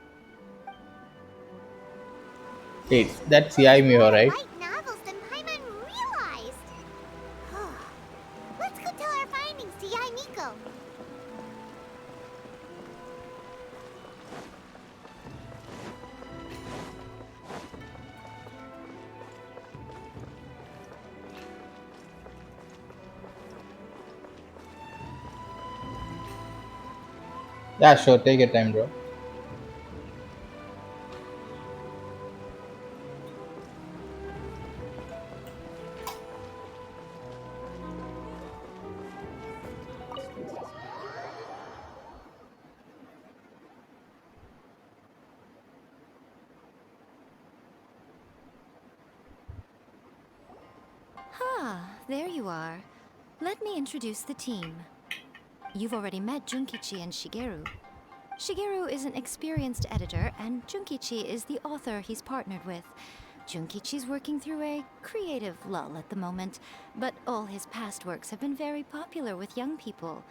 Wait, that's Yae Miko, right? Light novels than Paimon realized. Let's go tell our findings to Yae Miko. Yeah, sure. Take your time, bro. Ah, there you are. Let me introduce the team. You've already met Junkichi and Shigeru. Shigeru is an experienced editor, and Junkichi is the author he's partnered with. Junkichi's working through a creative lull at the moment, but all his past works have been very popular with young people.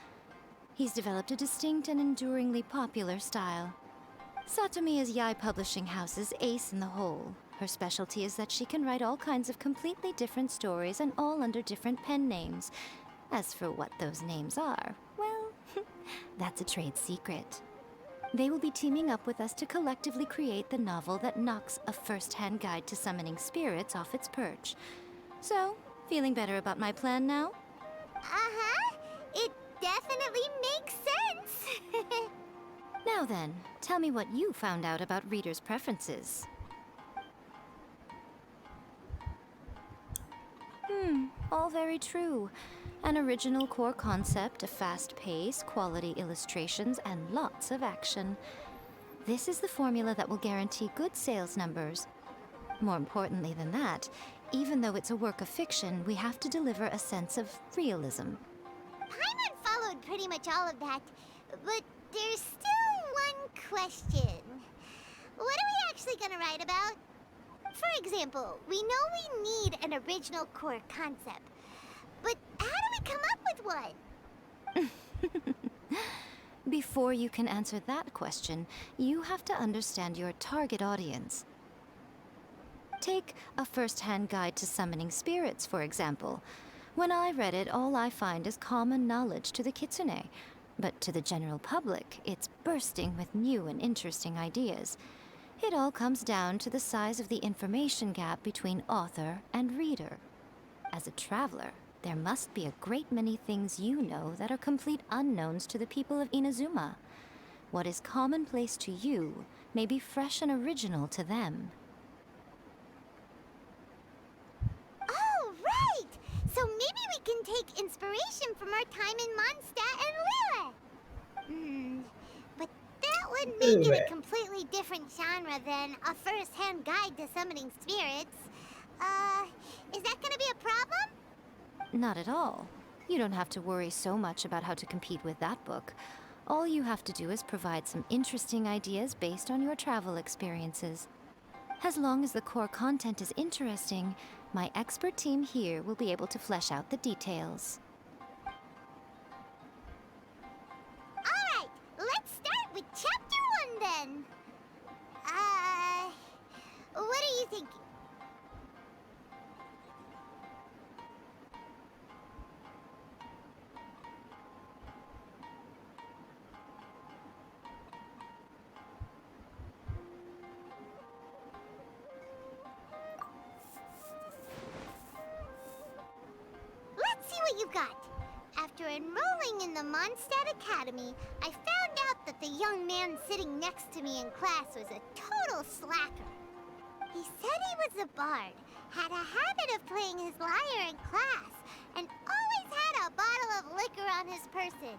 He's developed a distinct and enduringly popular style. Satomi is Yae Publishing House's ace in the hole. Her specialty is that she can write all kinds of completely different stories and all under different pen names. As for what those names are, well, that's a trade secret. They will be teaming up with us to collectively create the novel that knocks a first-hand guide to summoning spirits off its perch. So, feeling better about my plan now? Uh-huh. It definitely makes sense. Now then, tell me what you found out about readers' preferences. All very true. An original core concept, a fast pace, quality illustrations, and lots of action. This is the formula that will guarantee good sales numbers. More importantly than that, even though it's a work of fiction, we have to deliver a sense of realism. Paimon followed pretty much all of that, but there's still one question. What are we actually gonna write about? For example, we know we need an original core concept, but how do we come up with one? Before you can answer that question, you have to understand your target audience. Take a first-hand guide to summoning spirits, for example. When I read it, all I find is common knowledge to the kitsune. But to the general public, it's bursting with new and interesting ideas. It all comes down to the size of the information gap between author and reader. As a traveler, there must be a great many things you know that are complete unknowns to the people of Inazuma. What is commonplace to you may be fresh and original to them. Oh, right! So maybe we can take inspiration from our time in Mondstadt and Lille. But that would make it a completely different genre than a first-hand guide to summoning spirits. Is that gonna be a problem? Not at all. You don't have to worry so much about how to compete with that book. All you have to do is provide some interesting ideas based on your travel experiences. As long as the core content is interesting, my expert team here will be able to flesh out the details. Alright, let's start with chapter 1 then. What are you thinking? Let's see what you got. After enrolling in the Mondstadt Academy, I found out that the young man sitting next to me in class was a total slacker. He said he was a bard, had a habit of playing his lyre in class, and always had a bottle of liquor on his person.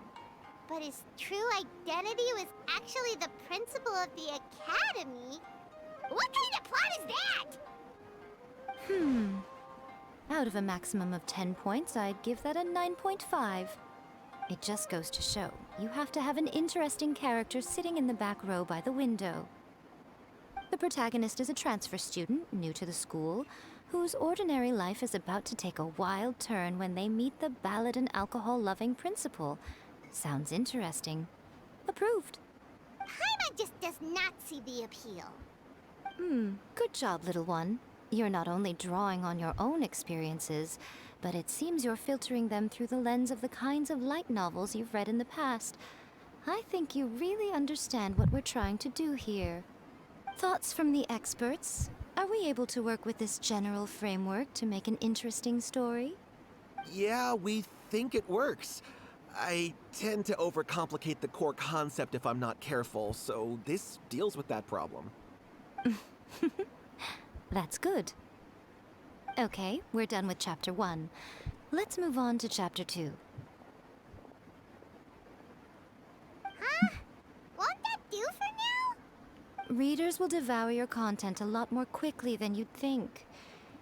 But his true identity was actually the principal of the academy? What kind of plot is that? Out of a maximum of 10 points, I'd give that a 9.5. It just goes to show, you have to have an interesting character sitting in the back row by the window. The protagonist is a transfer student, new to the school, whose ordinary life is about to take a wild turn when they meet the ballad and alcohol-loving principal. Sounds interesting. Approved. Paimon just does not see the appeal. Good job, little one. You're not only drawing on your own experiences, but it seems you're filtering them through the lens of the kinds of light novels you've read in the past. I think you really understand what we're trying to do here. Thoughts from the experts? Are we able to work with this general framework to make an interesting story? Yeah, we think it works. I tend to overcomplicate the core concept if I'm not careful, so this deals with that problem. That's good. Okay, we're done with Chapter 1. Let's move on to Chapter 2. Huh? Won't that do for now? Readers will devour your content a lot more quickly than you'd think.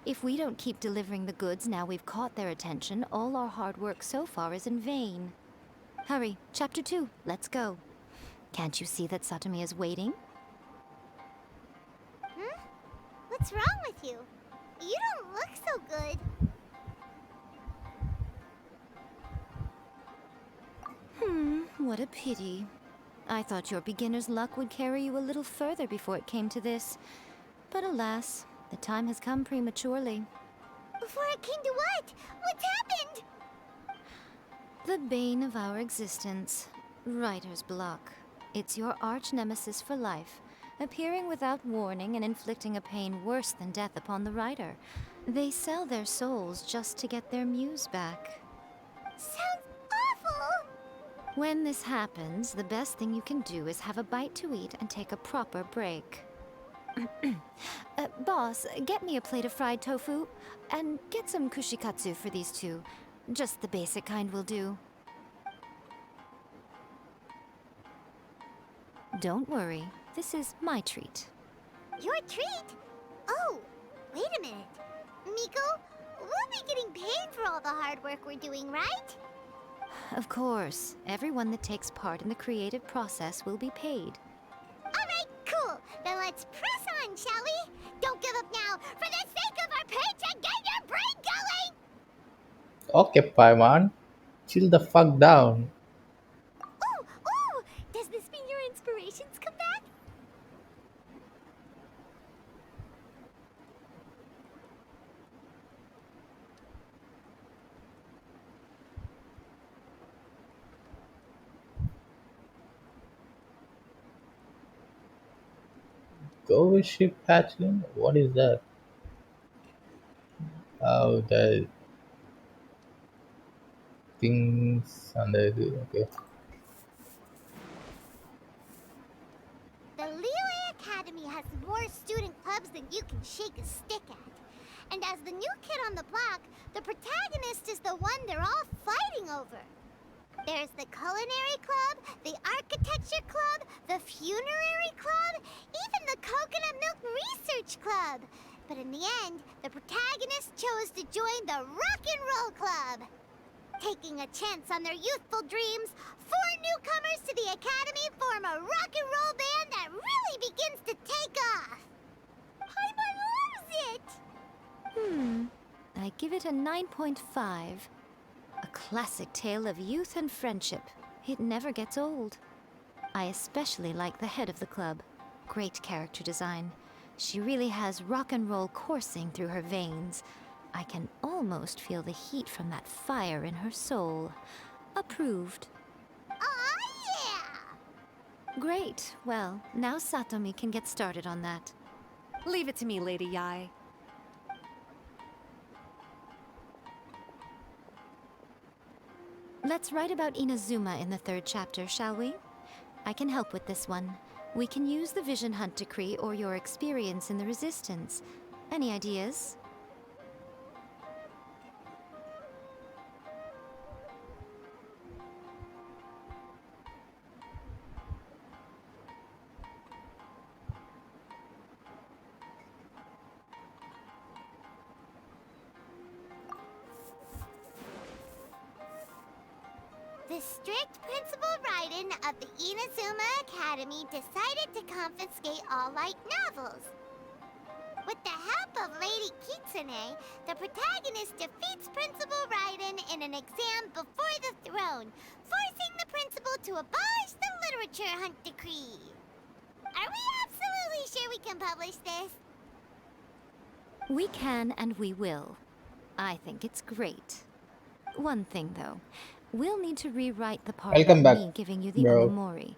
If we don't keep delivering the goods now we've caught their attention, all our hard work so far is in vain. Hurry, Chapter 2, let's go. Can't you see that Satomi is waiting? What's wrong with you? You don't look so good. What a pity. I thought your beginner's luck would carry you a little further before it came to this. But alas, the time has come prematurely. Before it came to what? What's happened? The bane of our existence. Writer's block. It's your arch nemesis for life, appearing without warning and inflicting a pain worse than death upon the writer. They sell their souls just to get their muse back. Sounds awful! When this happens, the best thing you can do is have a bite to eat and take a proper break. Boss, get me a plate of fried tofu, and get some kushikatsu for these two. Just the basic kind will do. Don't worry, this is my treat. Your treat? Oh, wait a minute. Miko, we'll be getting paid for all the hard work we're doing, right? Of course, everyone that takes part in the creative process will be paid. Alright, cool. Then let's press on, shall we? Don't give up now. For the sake of our paycheck, get your brain going! Okay, Paimon, chill the fuck down. Ooh, ooh! Does this mean your inspirations come back? Go ship hatchling? What is that? Oh, the things under the. Okay. The Liyue Academy has more student clubs than you can shake a stick at. And as the new kid on the block, the protagonist is the one they're all fighting over. There's the Culinary Club, the Architecture Club, the Funerary Club, even the Coconut Milk Research Club. But in the end, the protagonist chose to join the Rock and Roll Club. Taking a chance on their youthful dreams, 4 newcomers to the Academy form a rock and roll band that really begins to take off. Paimon loves it! I give it a 9.5. A classic tale of youth and friendship. It never gets old. I especially like the head of the club. Great character design. She really has rock and roll coursing through her veins. I can almost feel the heat from that fire in her soul. Approved. Aw, yeah! Great. Well, now Satomi can get started on that. Leave it to me, Lady Yae. Let's write about Inazuma in the 3rd chapter, shall we? I can help with this one. We can use the Vision Hunt Decree or your experience in the Resistance. Any ideas? The strict Principal Raiden of the Inazuma Academy decided to confiscate all light novels. With the help of Lady Kitsune, the protagonist defeats Principal Raiden in an exam before the throne, forcing the principal to abolish the Literature Hunt Decree. Are we absolutely sure we can publish this? We can and we will. I think it's great. One thing, though. We'll need to rewrite the part Welcome about back, me giving you the bro. Omamori.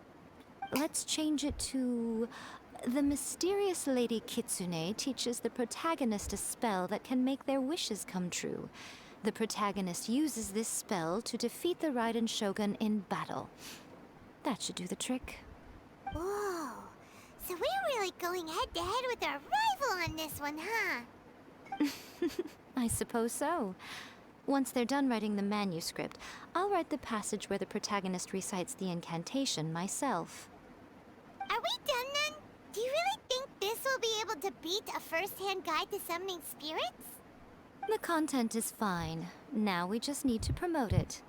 Let's change it to... The mysterious Lady Kitsune teaches the protagonist a spell that can make their wishes come true. The protagonist uses this spell to defeat the Raiden Shogun in battle. That should do the trick. Whoa. So we're really going head-to-head with our rival on this one, huh? I suppose so. Once they're done writing the manuscript, I'll write the passage where the protagonist recites the incantation myself. Are we done then? Do you really think this will be able to beat a first-hand guide to summoning spirits? The content is fine. Now we just need to promote it.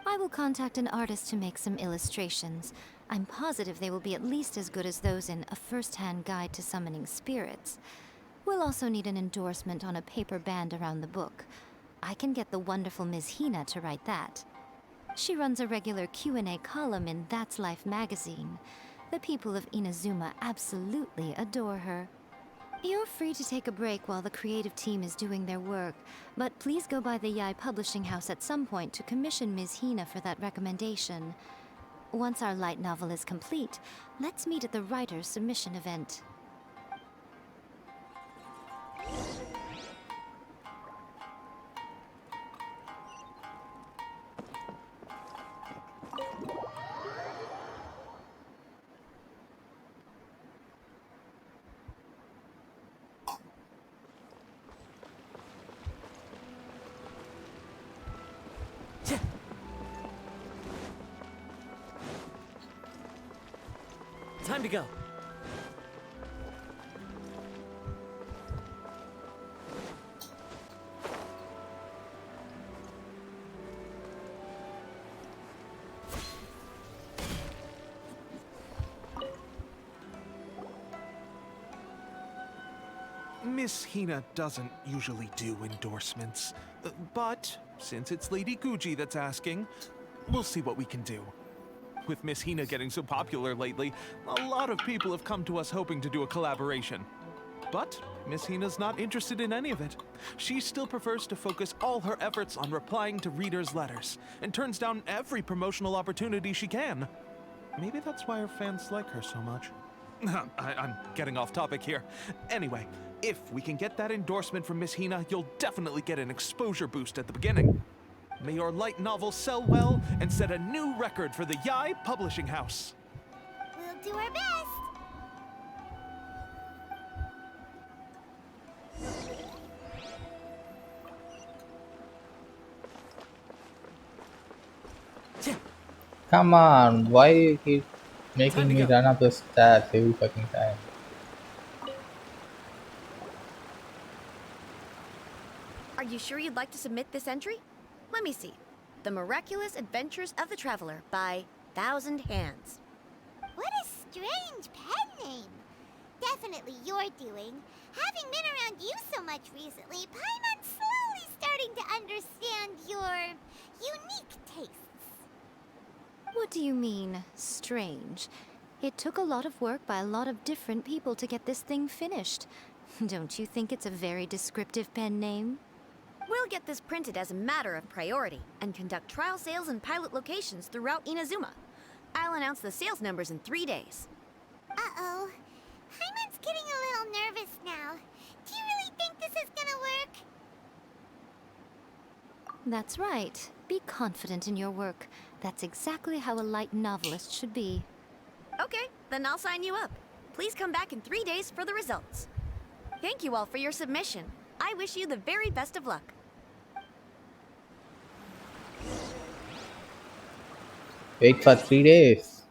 I will contact an artist to make some illustrations. I'm positive they will be at least as good as those in A First-Hand Guide to Summoning Spirits. We'll also need an endorsement on a paper band around the book. I can get the wonderful Ms. Hina to write that. She runs a regular Q&A column in That's Life magazine. The people of Inazuma absolutely adore her. You're free to take a break while the creative team is doing their work, but please go by the Yae Publishing House at some point to commission Ms. Hina for that recommendation. Once our light novel is complete, let's meet at the writer's submission event. Time to go. Miss Hina doesn't usually do endorsements, but since it's Lady Guji that's asking, we'll see what we can do. With Miss Hina getting so popular lately, a lot of people have come to us hoping to do a collaboration. But Miss Hina's not interested in any of it. She still prefers to focus all her efforts on replying to readers' letters, and turns down every promotional opportunity she can. Maybe that's why her fans like her so much. I'm getting off topic here. Anyway, if we can get that endorsement from Miss Hina, you'll definitely get an exposure boost at the beginning. May your light novel sell well and set a new record for the Yae Publishing House. We'll do our best. Come on, why you keep making Time to me go. run up the stairs every fucking time? Are you sure you'd like to submit this entry? Let me see. The Miraculous Adventures of the Traveler by Thousand Hands. What a strange pen name. Definitely your doing. Having been around you so much recently, Paimon's slowly starting to understand your unique tastes. What do you mean, strange? It took a lot of work by a lot of different people to get this thing finished. Don't you think it's a very descriptive pen name? We'll get this printed as a matter of priority and conduct trial sales in pilot locations throughout Inazuma. I'll announce the sales numbers in 3 days. Uh-oh. Paimon's getting a little nervous now. Do you really think this is gonna work? That's right. Be confident in your work. That's exactly how a light novelist should be. Okay, then I'll sign you up. Please come back in 3 days for the results. Thank you all for your submission. I wish you the very best of luck. Wait for 3 days.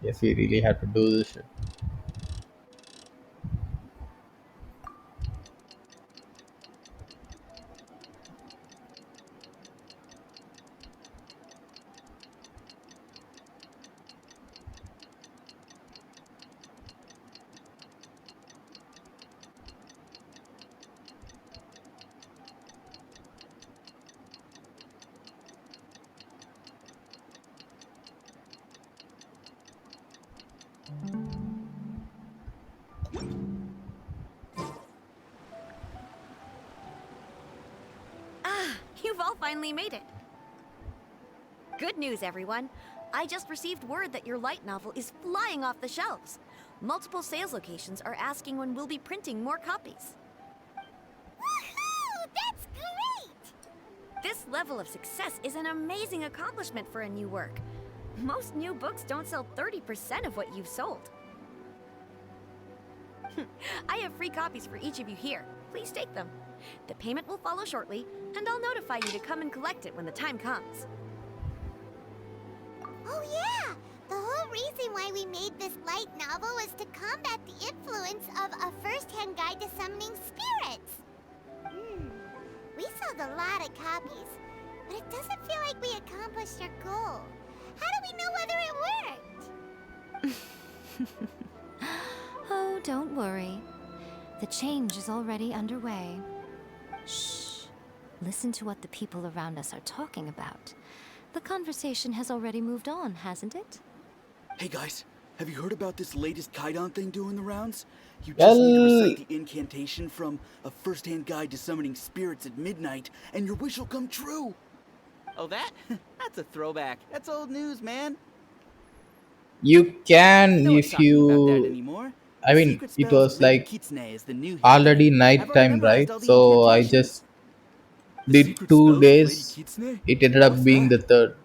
Yes, we really have to do this shit. You've all finally made it. Good news, everyone. I just received word that your light novel is flying off the shelves. Multiple sales locations are asking when we'll be printing more copies. Woohoo! That's great! This level of success is an amazing accomplishment for a new work. Most new books don't sell 30% of what you've sold. I have free copies for each of you here. Please take them. The payment will follow shortly, and I'll notify you to come and collect it when the time comes. Oh yeah! The whole reason why we made this light novel was to combat the influence of a first-hand guide to summoning spirits. We sold a lot of copies, but it doesn't feel like we accomplished our goal. How do we know whether it worked? Oh, don't worry. The change is already underway. Shh. Listen to what the people around us are talking about. The conversation has already moved on, hasn't it? Hey guys, have you heard about this latest Kaidan thing doing the rounds? You just need to Well, recite the incantation from A First-Hand Guide to Summoning Spirits at midnight, and your wish will come true. Oh, that? That's a throwback. That's old news, man. you can No one's if talking about that you. anymore. I The mean, secret it spells of was Lady like Kitsune is the new hit already thing. night Everyone time, memorized right? all the So I incantations? just The did secret two spells of Lady days. Kitsune? It ended up What's being the that? third.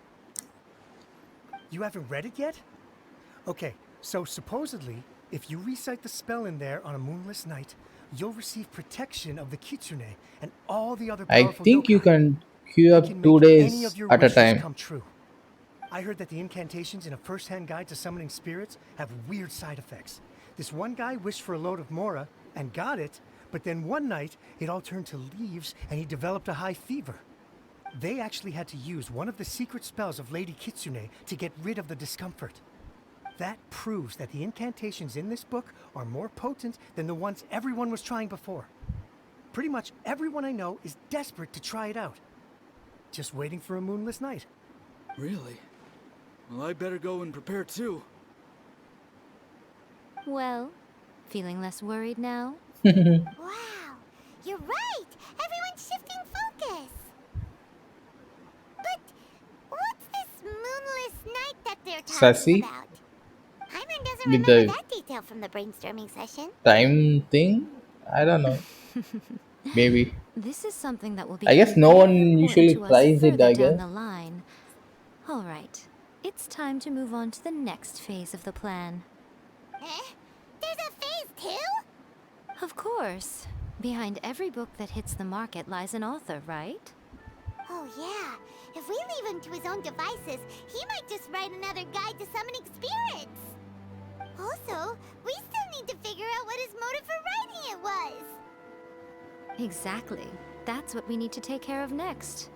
You haven't read it yet? Okay, so supposedly, if you recite the spell in there on a moonless night, you'll receive protection of the Kitsune and all the other I powerful think you yokai. can queue It up can two make any days of your at a wishes time. come true. I heard that the incantations in A First-Hand Guide to Summoning Spirits have weird side effects. This one guy wished for a load of Mora and got it, but then one night it all turned to leaves and he developed a high fever. They actually had to use one of the secret spells of Lady Kitsune to get rid of the discomfort. That proves that the incantations in this book are more potent than the ones everyone was trying before. Pretty much everyone I know is desperate to try it out. Just waiting for a moonless night. Really? Well, I better go and prepare too. Well, feeling less worried now? Wow, you're right. Everyone's shifting focus. But what's this moonless night that they're talking Sassy about? Hyman doesn't with remember the that detail from the brainstorming session. time thing. I don't know. Maybe. This is something that will I guess become no one very important usually to us tries it, further I down guess. the line. All right, it's time to move on to the next phase of the plan. Eh? There's a phase 2? Of course. Behind every book that hits the market lies an author, right? Oh yeah, if we leave him to his own devices, he might just write another guide to summoning spirits. Also, we still need to figure out what his motive for writing it was. Exactly. That's what we need to take care of next.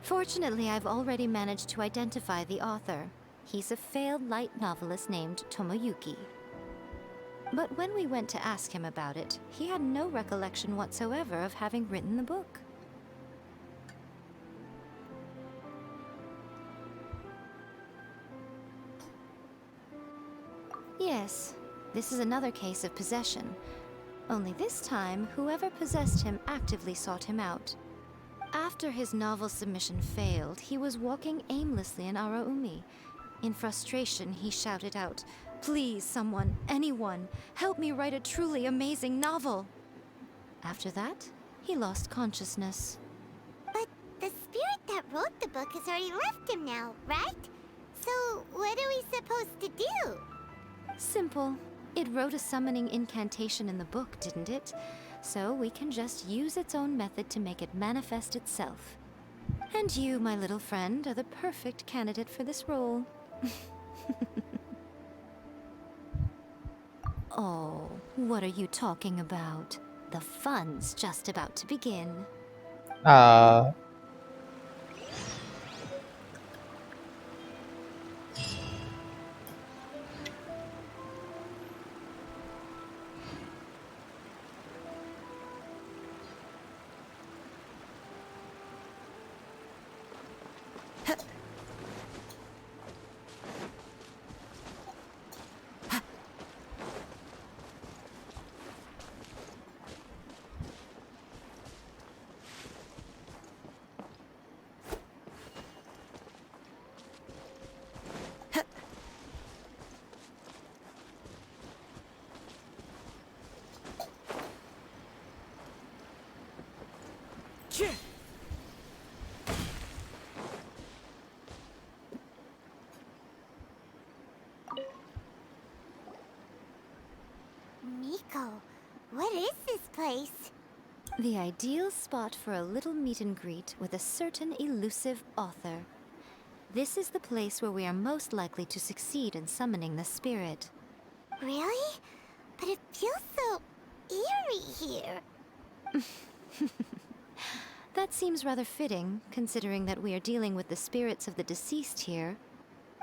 Fortunately, I've already managed to identify the author. He's a failed light novelist named Tomoyuki. But when we went to ask him about it, he had no recollection whatsoever of having written the book. Yes, this is another case of possession. Only this time, whoever possessed him actively sought him out. After his novel submission failed, he was walking aimlessly in Araumi. In frustration, he shouted out, "Please, someone, anyone, help me write a truly amazing novel!" After that, he lost consciousness. But the spirit that wrote the book has already left him now, right? So what are we supposed to do? Simple. It wrote a summoning incantation in the book, didn't it? So we can just use its own method to make it manifest itself. And you, my little friend, are the perfect candidate for this role. Oh, what are you talking about? The fun's just about to begin. Ah, Miko, what is this place? The ideal spot for a little meet and greet with a certain elusive author. This is the place where we are most likely to succeed in summoning the spirit. Really? But it feels so eerie here. That seems rather fitting, considering that we are dealing with the spirits of the deceased here.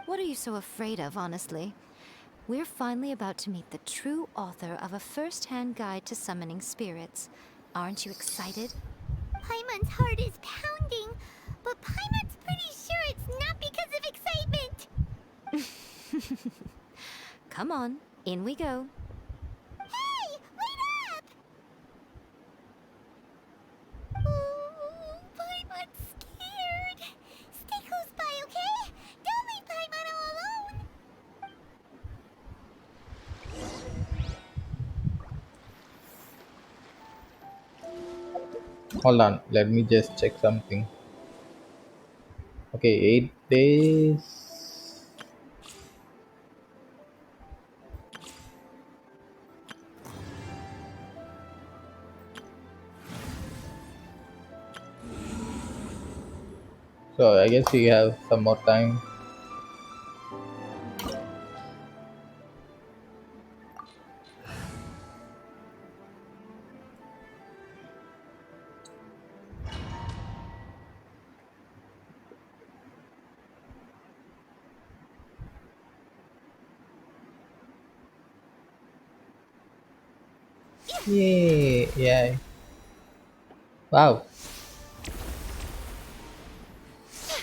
What are you so afraid of, honestly? We're finally about to meet the true author of a first-hand guide to summoning spirits. Aren't you excited? Paimon's heart is pounding, but Paimon's pretty sure it's not because of excitement. Come on, in we go. Hey, wait up! Oh, Paimon's scared. Stay close by, okay? Don't leave Paimon all alone. Hold on, let me just check something. Okay, 8 days. So I guess we have some more time. Yay! Yeah. Wow.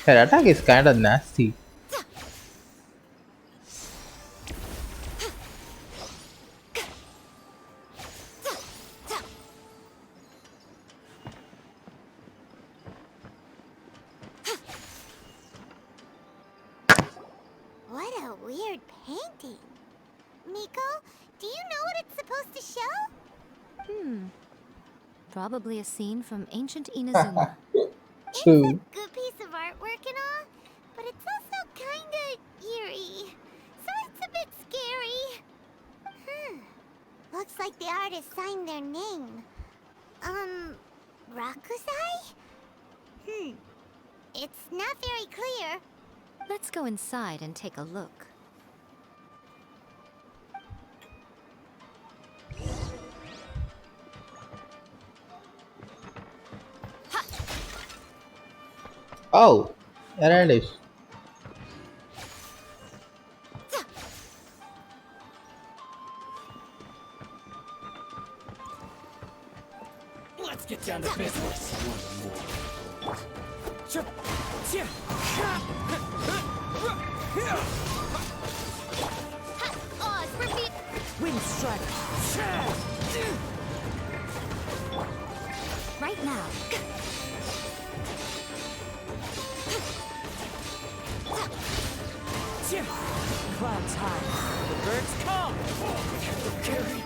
Her attack is kind of nasty. What a weird painting. Miko, do you know what it's supposed to show? Probably a scene from ancient Inazuma. It's a True. good piece of artwork and all, but it's also kinda eerie. So it's a bit scary. Looks like the artist signed their name. Rakusai? It's not very clear. Let's go inside and take a look. Oh, there it is. Let's get down to business. Oz, repeat. Wind strike. Right now. Clouds high. The birds come. Carry.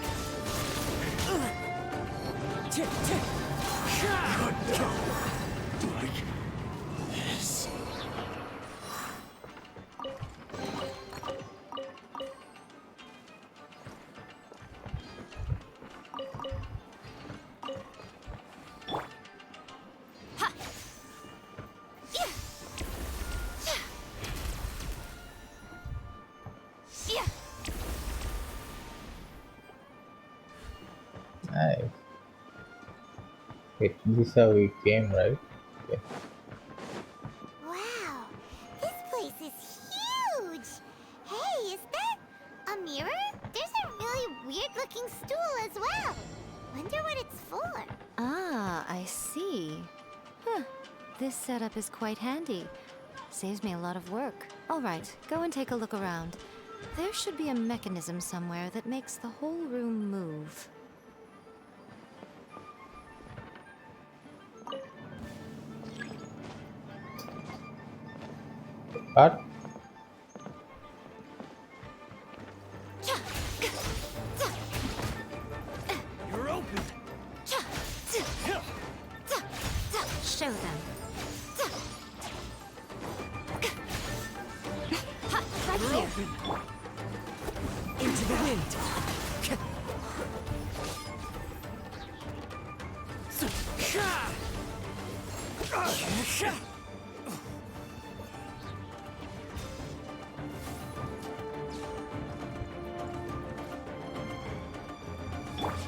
Nice. Wait, this is how we came, right? Okay. Wow, this place is huge. Hey, is that a mirror? There's a really weird-looking stool as well. Wonder what it's for. Ah, I see. Huh. This setup is quite handy. Saves me a lot of work. All right, go and take a look around. There should be a mechanism somewhere that makes the whole room move. What? You're open. Show them. Right You're here. open. Into the wind.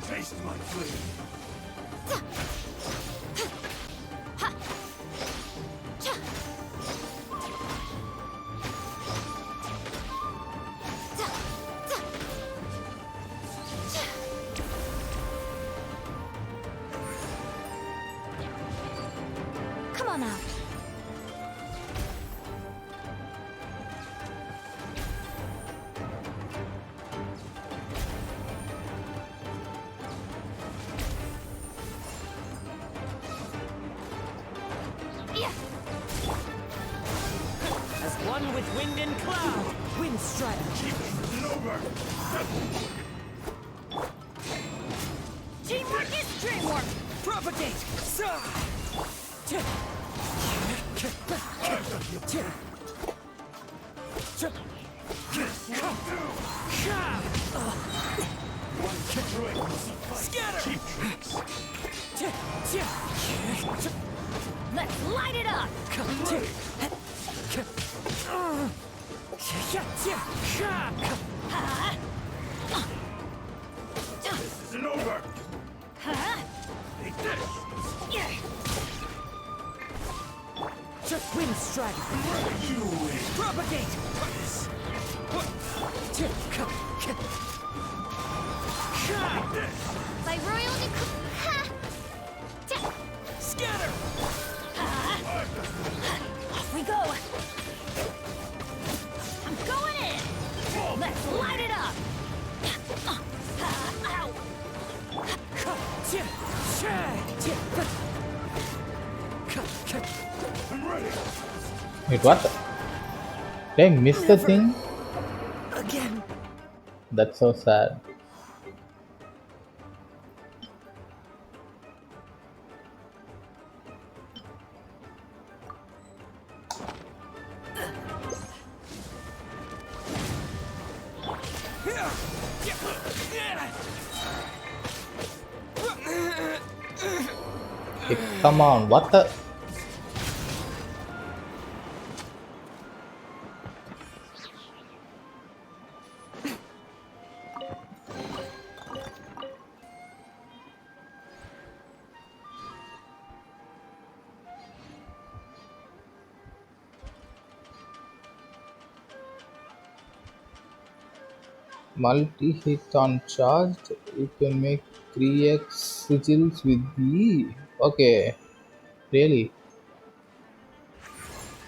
Taste my flame. Come on out. One with wind and cloud. Wind strike. Teamwork is dreamwork. Propagate. Scatter. Let's light it up. This isn't over! Take this! Wind strike. Propagate. By royal Scatter. Off we go. I'm going in. Let's light it up. I'm ready! Wait, what? Did I miss the thing? Again. That's so sad. Hey, come on, what the? Multi-hit on charged, you can make 3x sigils with E. Okay, really?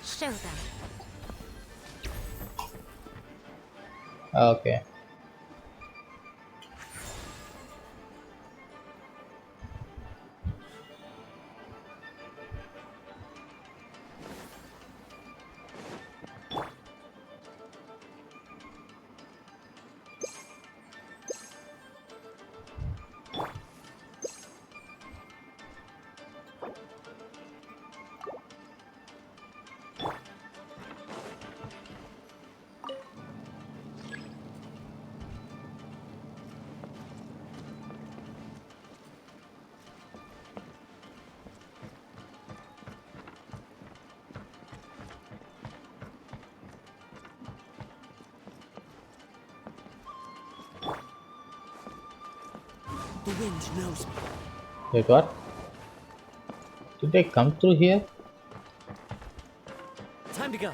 Show them. Okay. The wind knows me. Wait, what? Did I come through here? Time to go.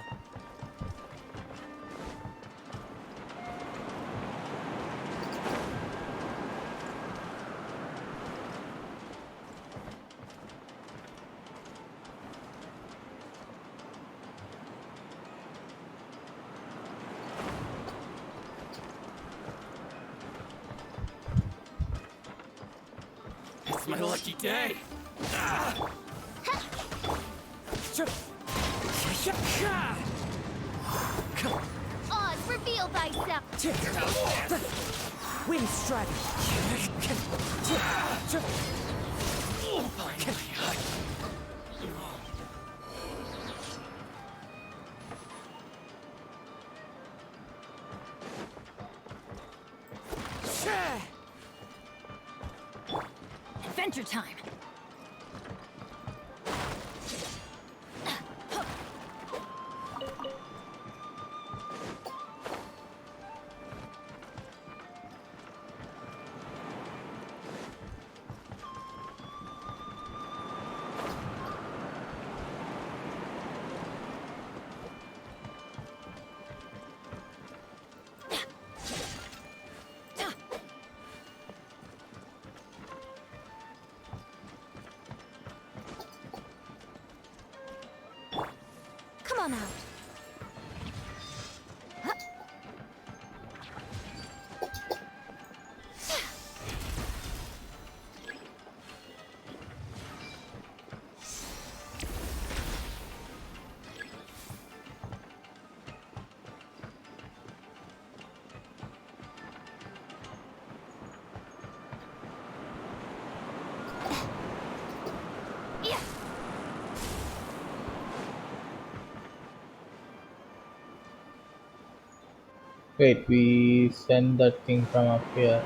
It's my lucky day. Oz, reveal thyself. Wind strike. Adventure time. Come on out. Wait, we send that thing from up here.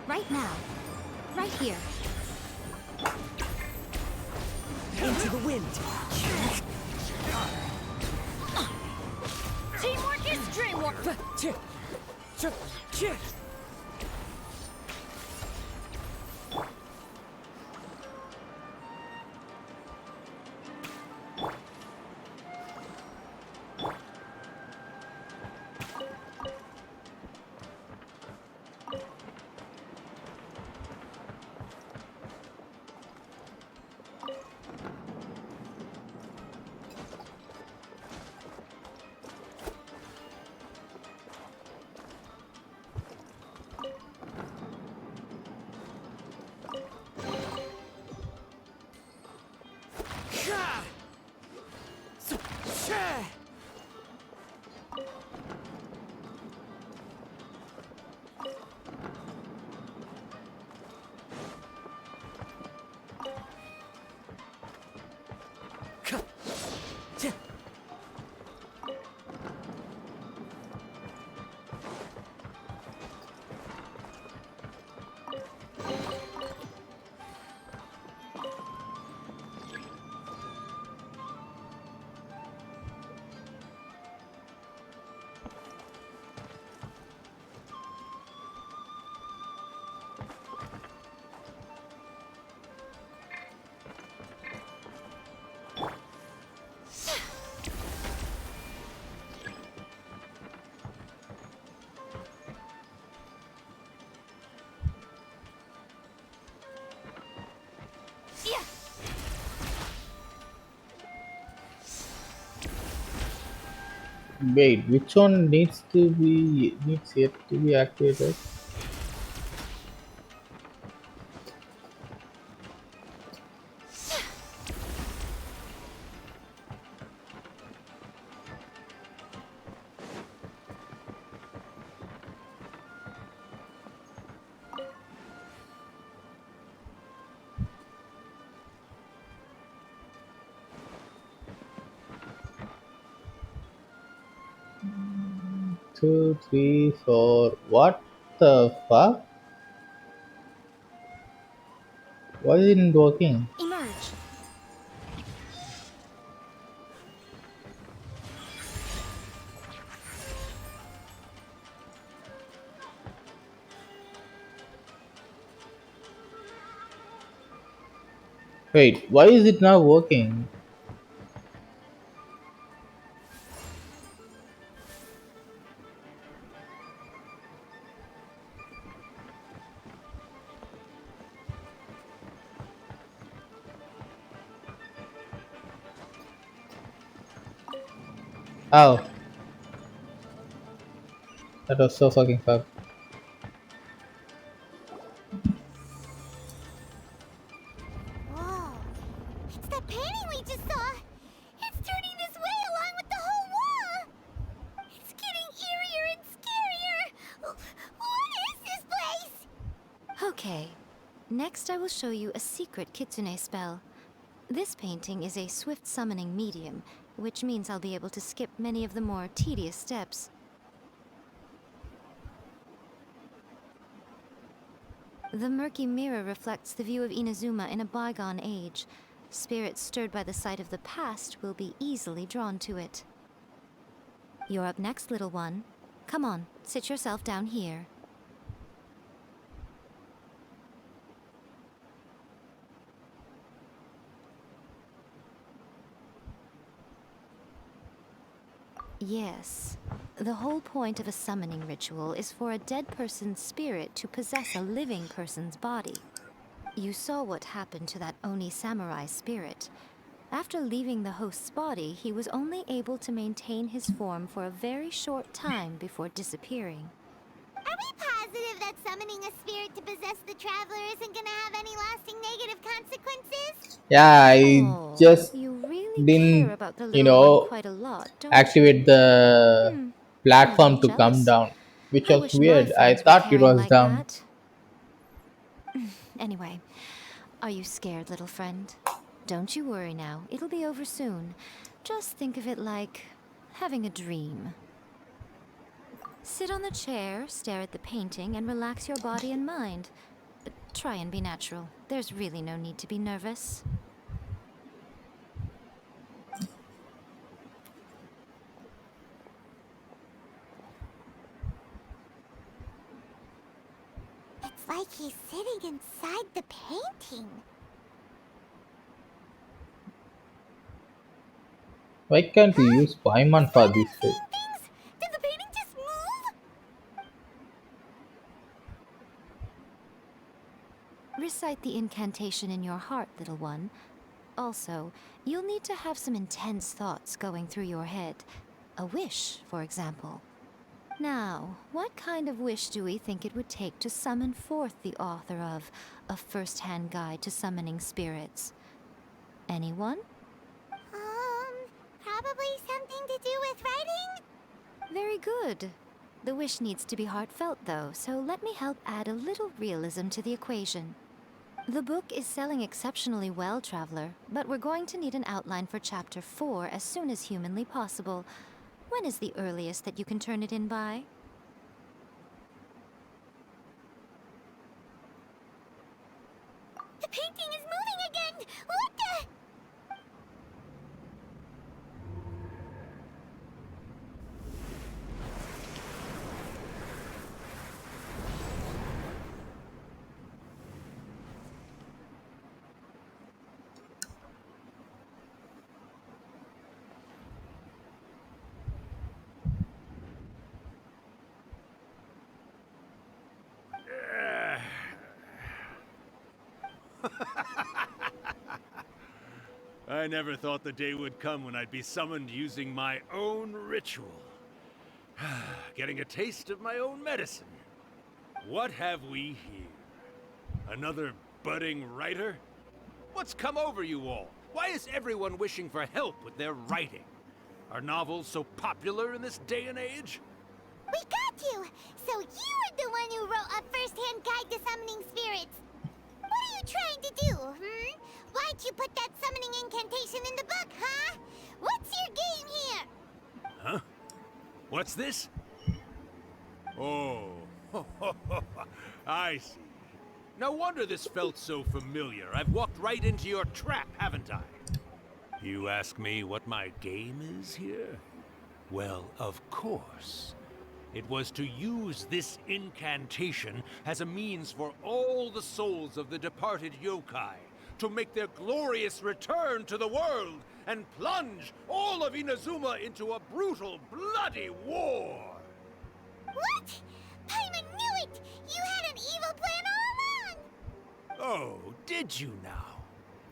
Right now. Right here. Into the wind. Teamwork is dreamwork! Wait, which one needs yet to be activated? Two, three, four. What the fuck? Why isn't it working? Emerge. Wait, why is it not working? Oh, that was so fucking fucked. Whoa. It's that painting we just saw. It's turning this way along with the whole wall. It's getting eerier and scarier. What is this place? Okay. Next, I will show you a secret kitsune spell. This painting is a swift summoning medium, which means I'll be able to skip many of the more tedious steps. The murky mirror reflects the view of Inazuma in a bygone age. Spirits stirred by the sight of the past will be easily drawn to it. You're up next, little one. Come on, sit yourself down here. Yes. The whole point of a summoning ritual is for a dead person's spirit to possess a living person's body. You saw what happened to that Oni samurai spirit. After leaving the host's body, he was only able to maintain his form for a very short time before disappearing. Are we positive that summoning a spirit to possess the traveler isn't gonna have any lasting negative consequences? Yeah, I Oh, just you really care didn't, about the you little one know, quite a lot, don't you? activate the I'm a little platform to come jealous. down, which I was wish my weird. I friends were thought it caring was like down. that. Anyway, are you scared, little friend? Don't you worry now. It'll be over soon. Just think of it like having a dream. Sit on the chair, stare at the painting, and relax your body and mind. Try and be natural. There's really no need to be nervous. It's like he's sitting inside the painting. Why can't we use Paimon for Paimon this seeing way? things? Did the painting just move? Recite the incantation in your heart, little one. Also, you'll need to have some intense thoughts going through your head. A wish, for example. Now, what kind of wish do we think it would take to summon forth the author of A First-Hand Guide to Summoning Spirits? Anyone? Probably something to do with writing? Very good. The wish needs to be heartfelt, though, so let me help add a little realism to the equation. The book is selling exceptionally well, Traveler, but we're going to need an outline for Chapter 4 as soon as humanly possible. When is the earliest that you can turn it in by? The painting is moving again! What the? I never thought the day would come when I'd be summoned using my own ritual. Getting a taste of my own medicine. What have we here? Another budding writer? What's come over you all? Why is everyone wishing for help with their writing? Are novels so popular in this day and age? We got you! So you were the one who wrote A First-Hand Guide to Summoning Spirits. What are you trying to do, Why'd you put that summoning incantation in the book, huh? What's your game here? Huh? What's this? Oh, I see. No wonder this felt so familiar. I've walked right into your trap, haven't I? You ask me what my game is here? Well, of course. It was to use this incantation as a means for all the souls of the departed yokai to make their glorious return to the world and plunge all of Inazuma into a brutal, bloody war! What? Paimon knew it! You had an evil plan all along! Oh, did you now?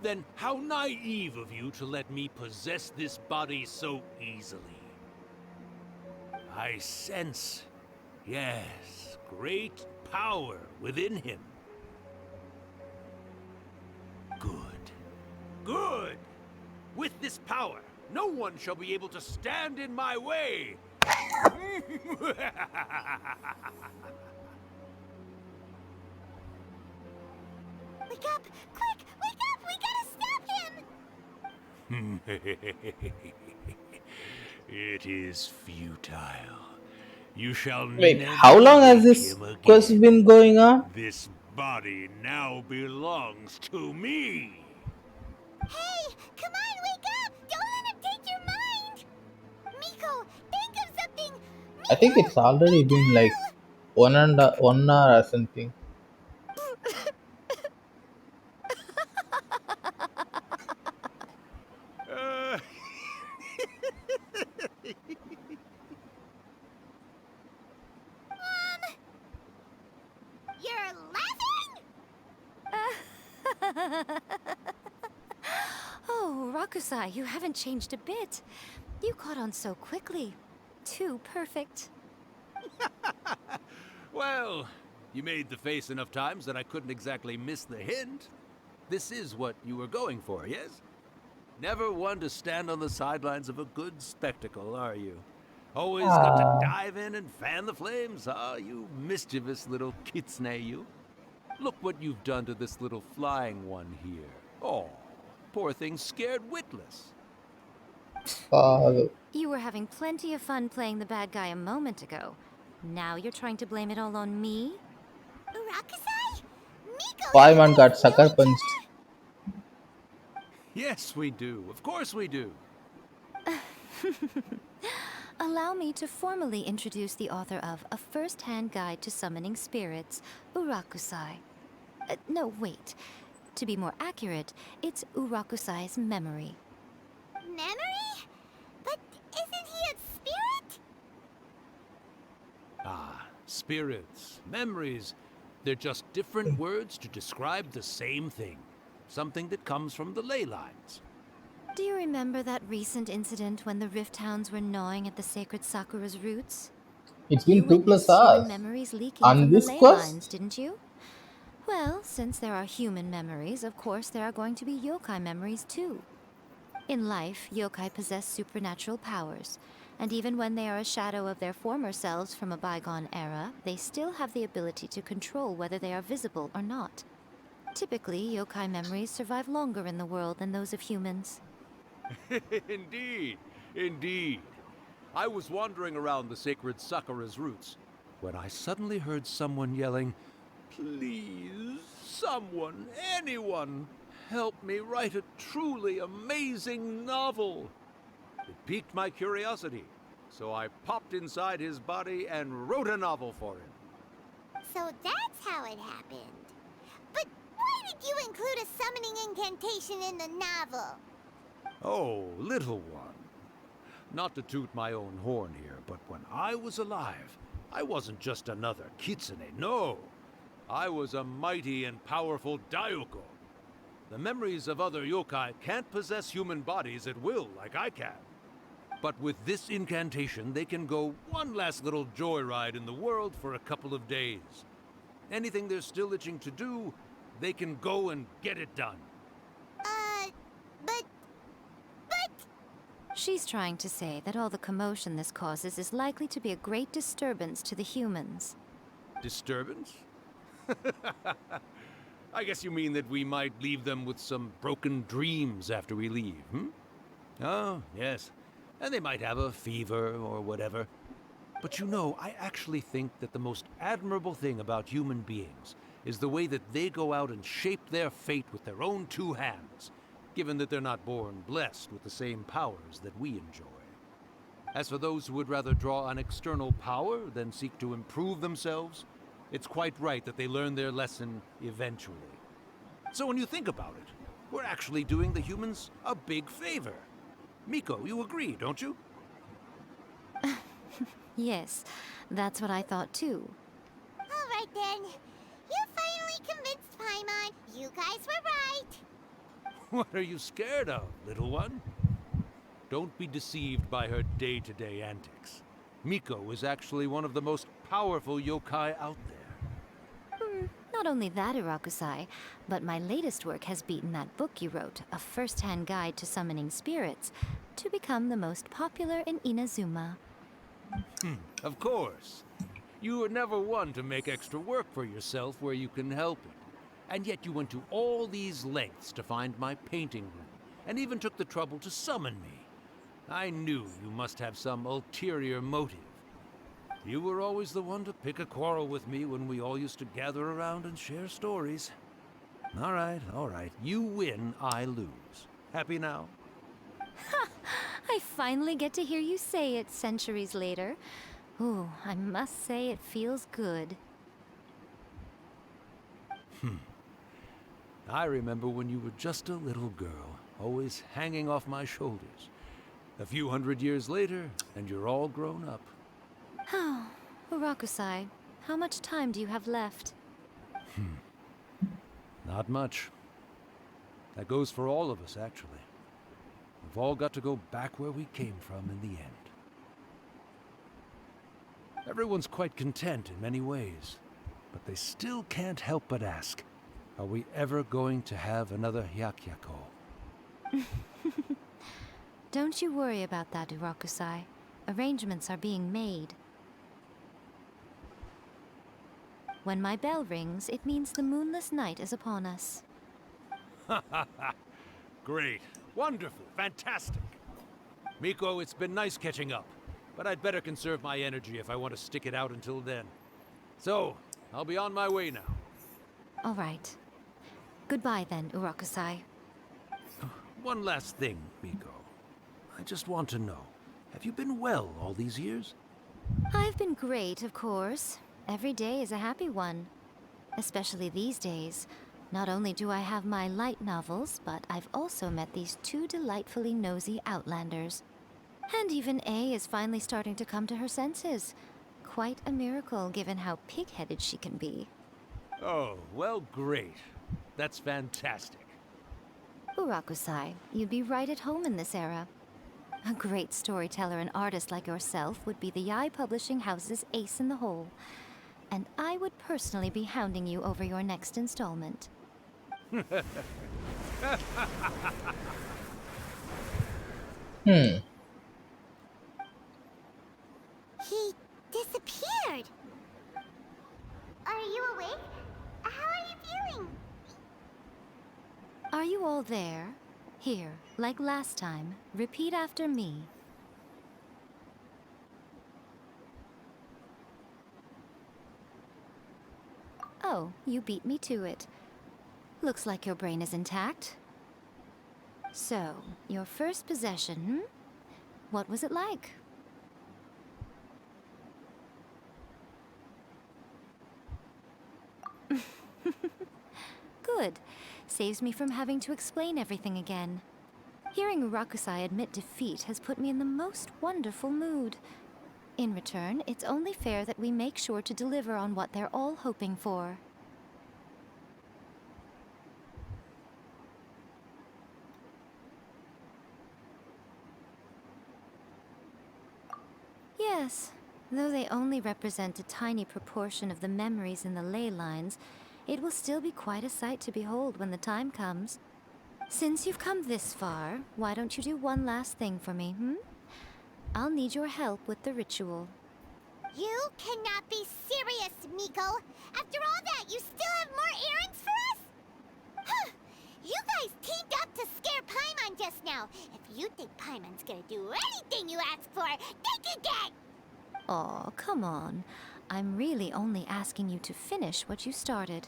Then how naive of you to let me possess this body so easily. I sense, yes, great power within him. Good. Good! With this power, no one shall be able to stand in my way! Wake up! Quick! Wake up! We gotta stop him! It is futile. You shall Wait, never how long has wake this him quest again. been going on? This body now belongs to me. Hey, come on, wake up! Don't let him take your mind! Miko, think of something! I think Miko! it's already been like 1 hour or something. Uh, You're laughing? Oh, Rakusai, you haven't changed a bit. You caught on so quickly. Too perfect. well, you made the face enough times that I couldn't exactly miss the hint. This is what you were going for, yes? Never one to stand on the sidelines of a good spectacle, are you? Always got to Ah, dive in and fan the flames, ah, you mischievous little kitsune, you. Look what you've done to this little flying one here. Oh, poor thing scared witless. uh, You were having plenty of fun playing the bad guy a moment ago. Now you're trying to blame it all on me? Rakusai? Miko, you Paimon got guys know sucker each punched. other? Yes, we do. Of course we do. Allow me to formally introduce the author of A First-Hand Guide to Summoning Spirits, Urakusai. No, wait. To be more accurate, it's Urakusai's memory. Memory? But isn't he a spirit? Ah, spirits, memories. They're just different words to describe the same thing. Something that comes from the ley lines. Do you remember that recent incident when the Rift Hounds were gnawing at the sacred Sakura's roots? It's You been 2+ witnessed human hours. memories leaking On from the this ley quest? lines, didn't you? Well, since there are human memories, of course there are going to be yokai memories too. In life, yokai possess supernatural powers, and even when they are a shadow of their former selves from a bygone era, they still have the ability to control whether they are visible or not. Typically, yokai memories survive longer in the world than those of humans. Indeed, indeed. I was wandering around the sacred Sakura's roots when I suddenly heard someone yelling, "Please, someone, anyone, help me write a truly amazing novel." It piqued my curiosity, so I popped inside his body and wrote a novel for him. So that's how it happened. But why did you include a summoning incantation in the novel? Oh, little one. Not to toot my own horn here, but when I was alive, I wasn't just another kitsune, no. I was a mighty and powerful Daioko. The memories of other yokai can't possess human bodies at will like I can. But with this incantation, they can go one last little joyride in the world for a couple of days. Anything they're still itching to do, they can go and get it done. But... She's trying to say that all the commotion this causes is likely to be a great disturbance to the humans. Disturbance? I guess you mean that we might leave them with some broken dreams after we leave, hmm? Oh, yes. And they might have a fever or whatever. But you know, I actually think that the most admirable thing about human beings is the way that they go out and shape their fate with their own two hands, given that they're not born blessed with the same powers that we enjoy. As for those who would rather draw on external power than seek to improve themselves, it's quite right that they learn their lesson eventually. So when you think about it, we're actually doing the humans a big favor. Miko, you agree, don't you? Yes, that's what I thought too. All right then. You finally convinced Paimon. You guys were right. What are you scared of, little one? Don't be deceived by her day-to-day antics. Miko is actually one of the most powerful yokai out there. Not only that, Irakusai, but my latest work has beaten that book you wrote, A First-Hand Guide to Summoning Spirits, to become the most popular in Inazuma. Of course. You were never one to make extra work for yourself where you can help it. And yet you went to all these lengths to find my painting room, and even took the trouble to summon me. I knew you must have some ulterior motive. You were always the one to pick a quarrel with me when we all used to gather around and share stories. All right, all right. You win, I lose. Happy now? I finally get to hear you say it centuries later. Ooh, I must say it feels good. I remember when you were just a little girl, always hanging off my shoulders. A few hundred years later, and you're all grown up. Oh, Urakusai, how much time do you have left? Not much. That goes for all of us, actually. We've all got to go back where we came from in the end. Everyone's quite content in many ways, but they still can't help but ask, are we ever going to have another Hyakyako? Don't you worry about that, Urakusai. Arrangements are being made. When my bell rings, it means the moonless night is upon us. Great. Wonderful. Fantastic. Miko, it's been nice catching up, but I'd better conserve my energy if I want to stick it out until then. So, I'll be on my way now. All right. Goodbye then, Urakusai. One last thing, Miko. I just want to know, have you been well all these years? I've been great, of course. Every day is a happy one. Especially these days. Not only do I have my light novels, but I've also met these two delightfully nosy outlanders. And even A is finally starting to come to her senses. Quite a miracle, given how pig-headed she can be. Oh, well, great. That's fantastic. Urakusai, you'd be right at home in this era. A great storyteller and artist like yourself would be the Yae Publishing House's ace in the hole. And I would personally be hounding you over your next installment. Hmm. He disappeared. Are you awake? How are you feeling? Are you all there? Here, like last time, repeat after me. Oh, you beat me to it. Looks like your brain is intact. So, your first possession, hmm? What was it like? Good. Saves me from having to explain everything again. Hearing Urakusai admit defeat has put me in the most wonderful mood. In return, it's only fair that we make sure to deliver on what they're all hoping for. Yes, though they only represent a tiny proportion of the memories in the ley lines, it will still be quite a sight to behold when the time comes. Since you've come this far, why don't you do one last thing for me, hmm? I'll need your help with the ritual. You cannot be serious, Miko. After all that, you still have more errands for us? Huh. You guys teamed up to scare Paimon just now. If you think Paimon's gonna do anything you ask for, they can get! Aw, come on. I'm really only asking you to finish what you started.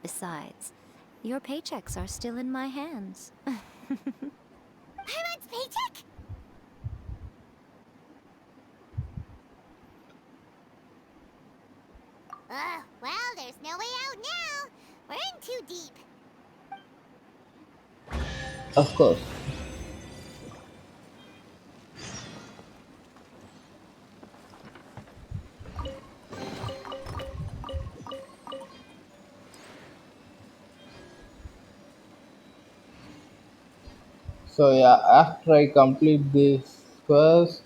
Besides, your paychecks are still in my hands. Paimon's paycheck? Well, there's no way out now. We're in too deep. Of course. So yeah, after I complete this first,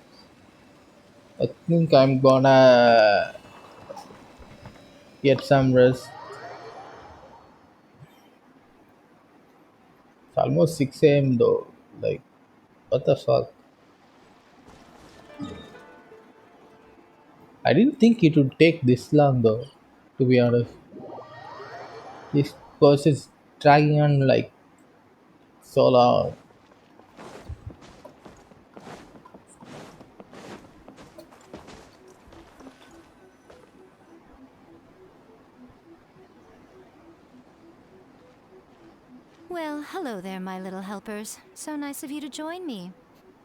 I think I'm gonna get some rest. It's almost 6 a.m. though. Like, what the fuck? I didn't think it would take this long though, to be honest. This course is dragging on like so long. Well, hello there, my little helpers. So nice of you to join me.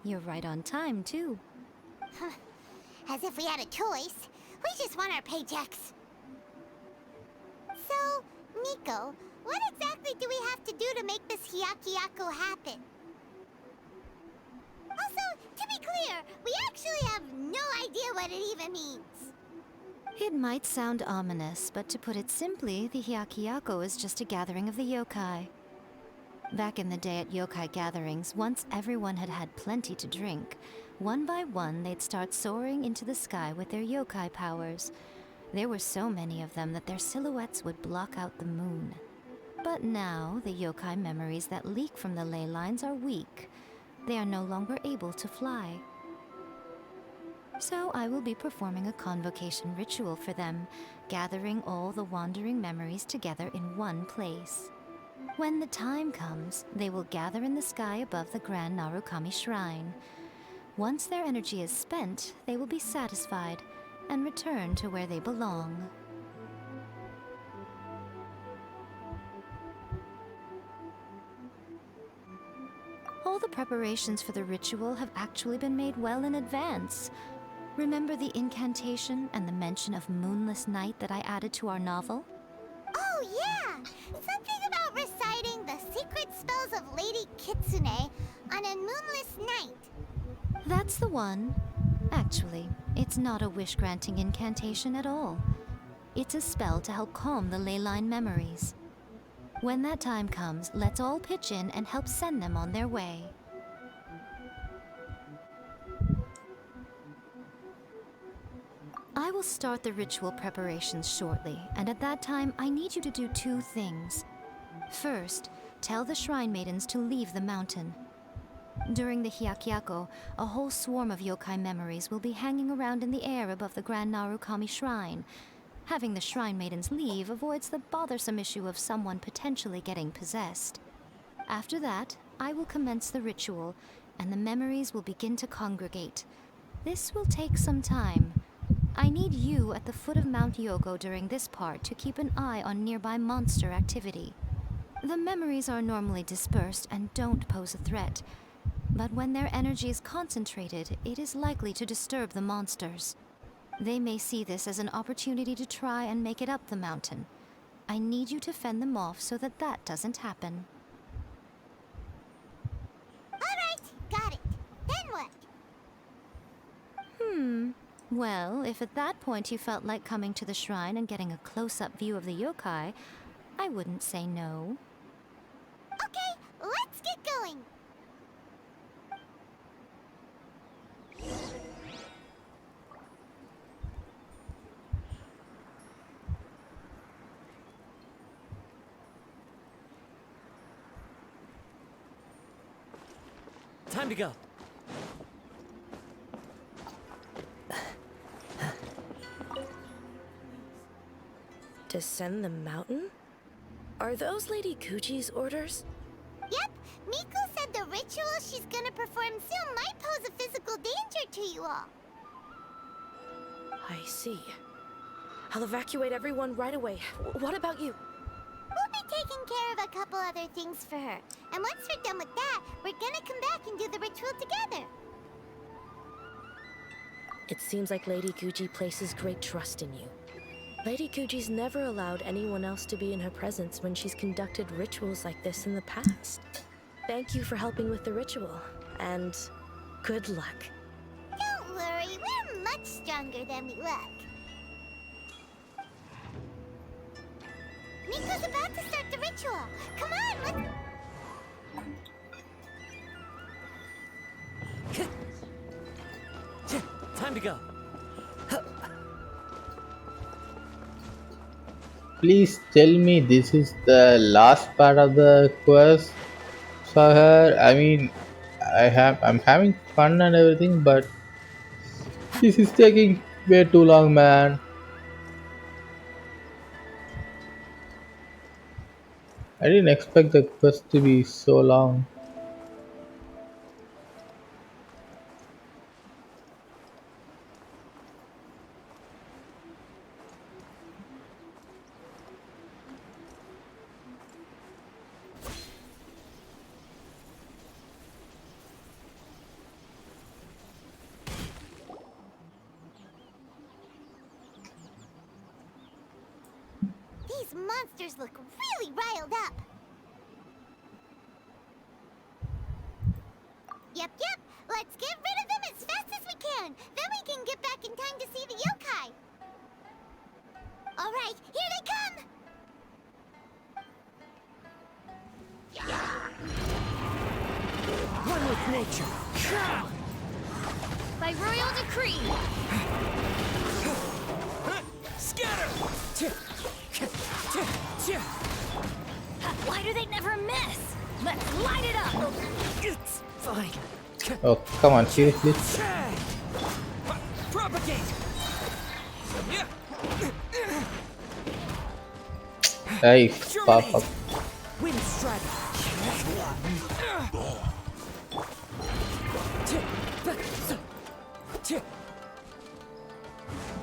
You're right on time, too. As if we had a choice. We just want our paychecks. So, Miko, what exactly do we have to do to make this Hyakyako happen? Also, to be clear, we actually have no idea what it even means. It might sound ominous, but to put it simply, the Hyakyako is just a gathering of the yokai. Back in the day at yokai gatherings, once everyone had had plenty to drink, one by one they'd start soaring into the sky with their yokai powers. There were so many of them that their silhouettes would block out the moon. But now, the yokai memories that leak from the ley lines are weak. They are no longer able to fly. So I will be performing a convocation ritual for them, gathering all the wandering memories together in one place. When the time comes, they will gather in the sky above the Grand Narukami Shrine. Once their energy is spent, they will be satisfied and return to where they belong. All the preparations for the ritual have actually been made well in advance. Remember the incantation and the mention of moonless night that I added to our novel? Oh, yeah! Something about reciting the secret spells of Lady Kitsune on a moonless night. That's the one. Actually, it's not a wish-granting incantation at all. It's a spell to help calm the ley line memories. When that time comes, let's all pitch in and help send them on their way. I will start the ritual preparations shortly, and at that time, I need you to do two things. First, tell the Shrine Maidens to leave the mountain. During the Hyakyako, a whole swarm of yokai memories will be hanging around in the air above the Grand Narukami Shrine. Having the Shrine Maidens leave avoids the bothersome issue of someone potentially getting possessed. After that, I will commence the ritual, and the memories will begin to congregate. This will take some time. I need you at the foot of Mount Yogo during this part to keep an eye on nearby monster activity. The memories are normally dispersed and don't pose a threat, but when their energy is concentrated, it is likely to disturb the monsters. They may see this as an opportunity to try and make it up the mountain. I need you to fend them off so that that doesn't happen. Alright, got it. Then what? Well, if at that point you felt like coming to the shrine and getting a close-up view of the yokai, I wouldn't say no. Okay, let's get going. Time to go. Descend the mountain? Are those Lady Kuji's orders? Yep, Miko said the ritual she's gonna perform soon might pose a physical danger to you all. I see. I'll evacuate everyone right away. What about you? We'll be taking care of a couple other things for her. And once we're done with that, we're gonna come back and do the ritual together. It seems like Lady Kuji places great trust in you. Lady Kuji's never allowed anyone else to be in her presence when she's conducted rituals like this in the past. Thank you for helping with the ritual, and good luck. Don't worry, we're much stronger than we look. Miko's about to start the ritual. Come on, let's... Time to go. Please tell me this is the last part of the quest for her. I mean, I'm having fun and everything, but this is taking way too long, man. I didn't expect the quest to be so long. These monsters look really riled up. Yep. Let's get rid of them as fast as we can. Then we can get back in time to see the yokai. All right, here they come. One with nature. By royal decree. Scatter! Why do they never miss? Let's light it up. It's fine. Oh, come on, seriously? Propagate! Hey, fuck. Wind strike!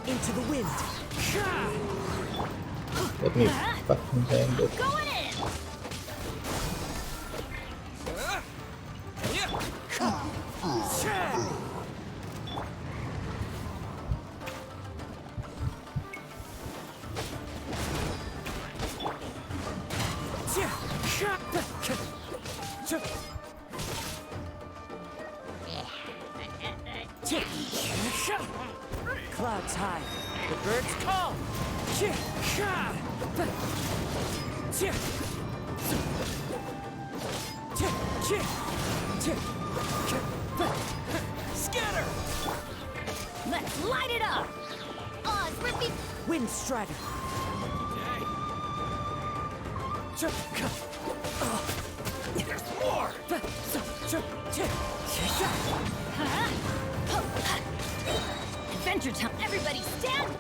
Into the wind! Let me fucking find this. Going in. Clouds high, the birds call. Scatter! Let's light it up. Oz, ripping. Wind strider. There's more! Adventure time. Everybody stand.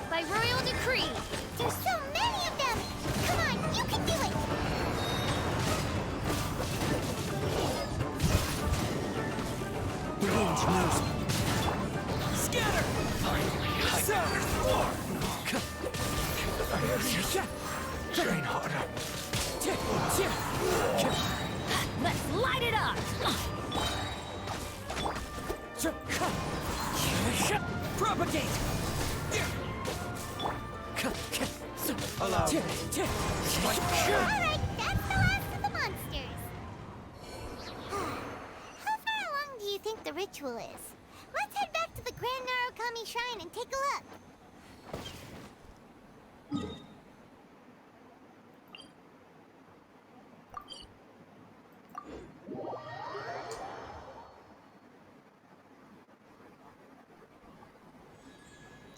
By royal decree. There's so many of them. Come on, you can do it. The wind knows me. Scatter! There's more! Train harder. Let's light it up. Propagate! Allow me. All right, that's the last of the monsters. How far along do you think the ritual is? Let's head back to the Grand Narukami Shrine and take a look.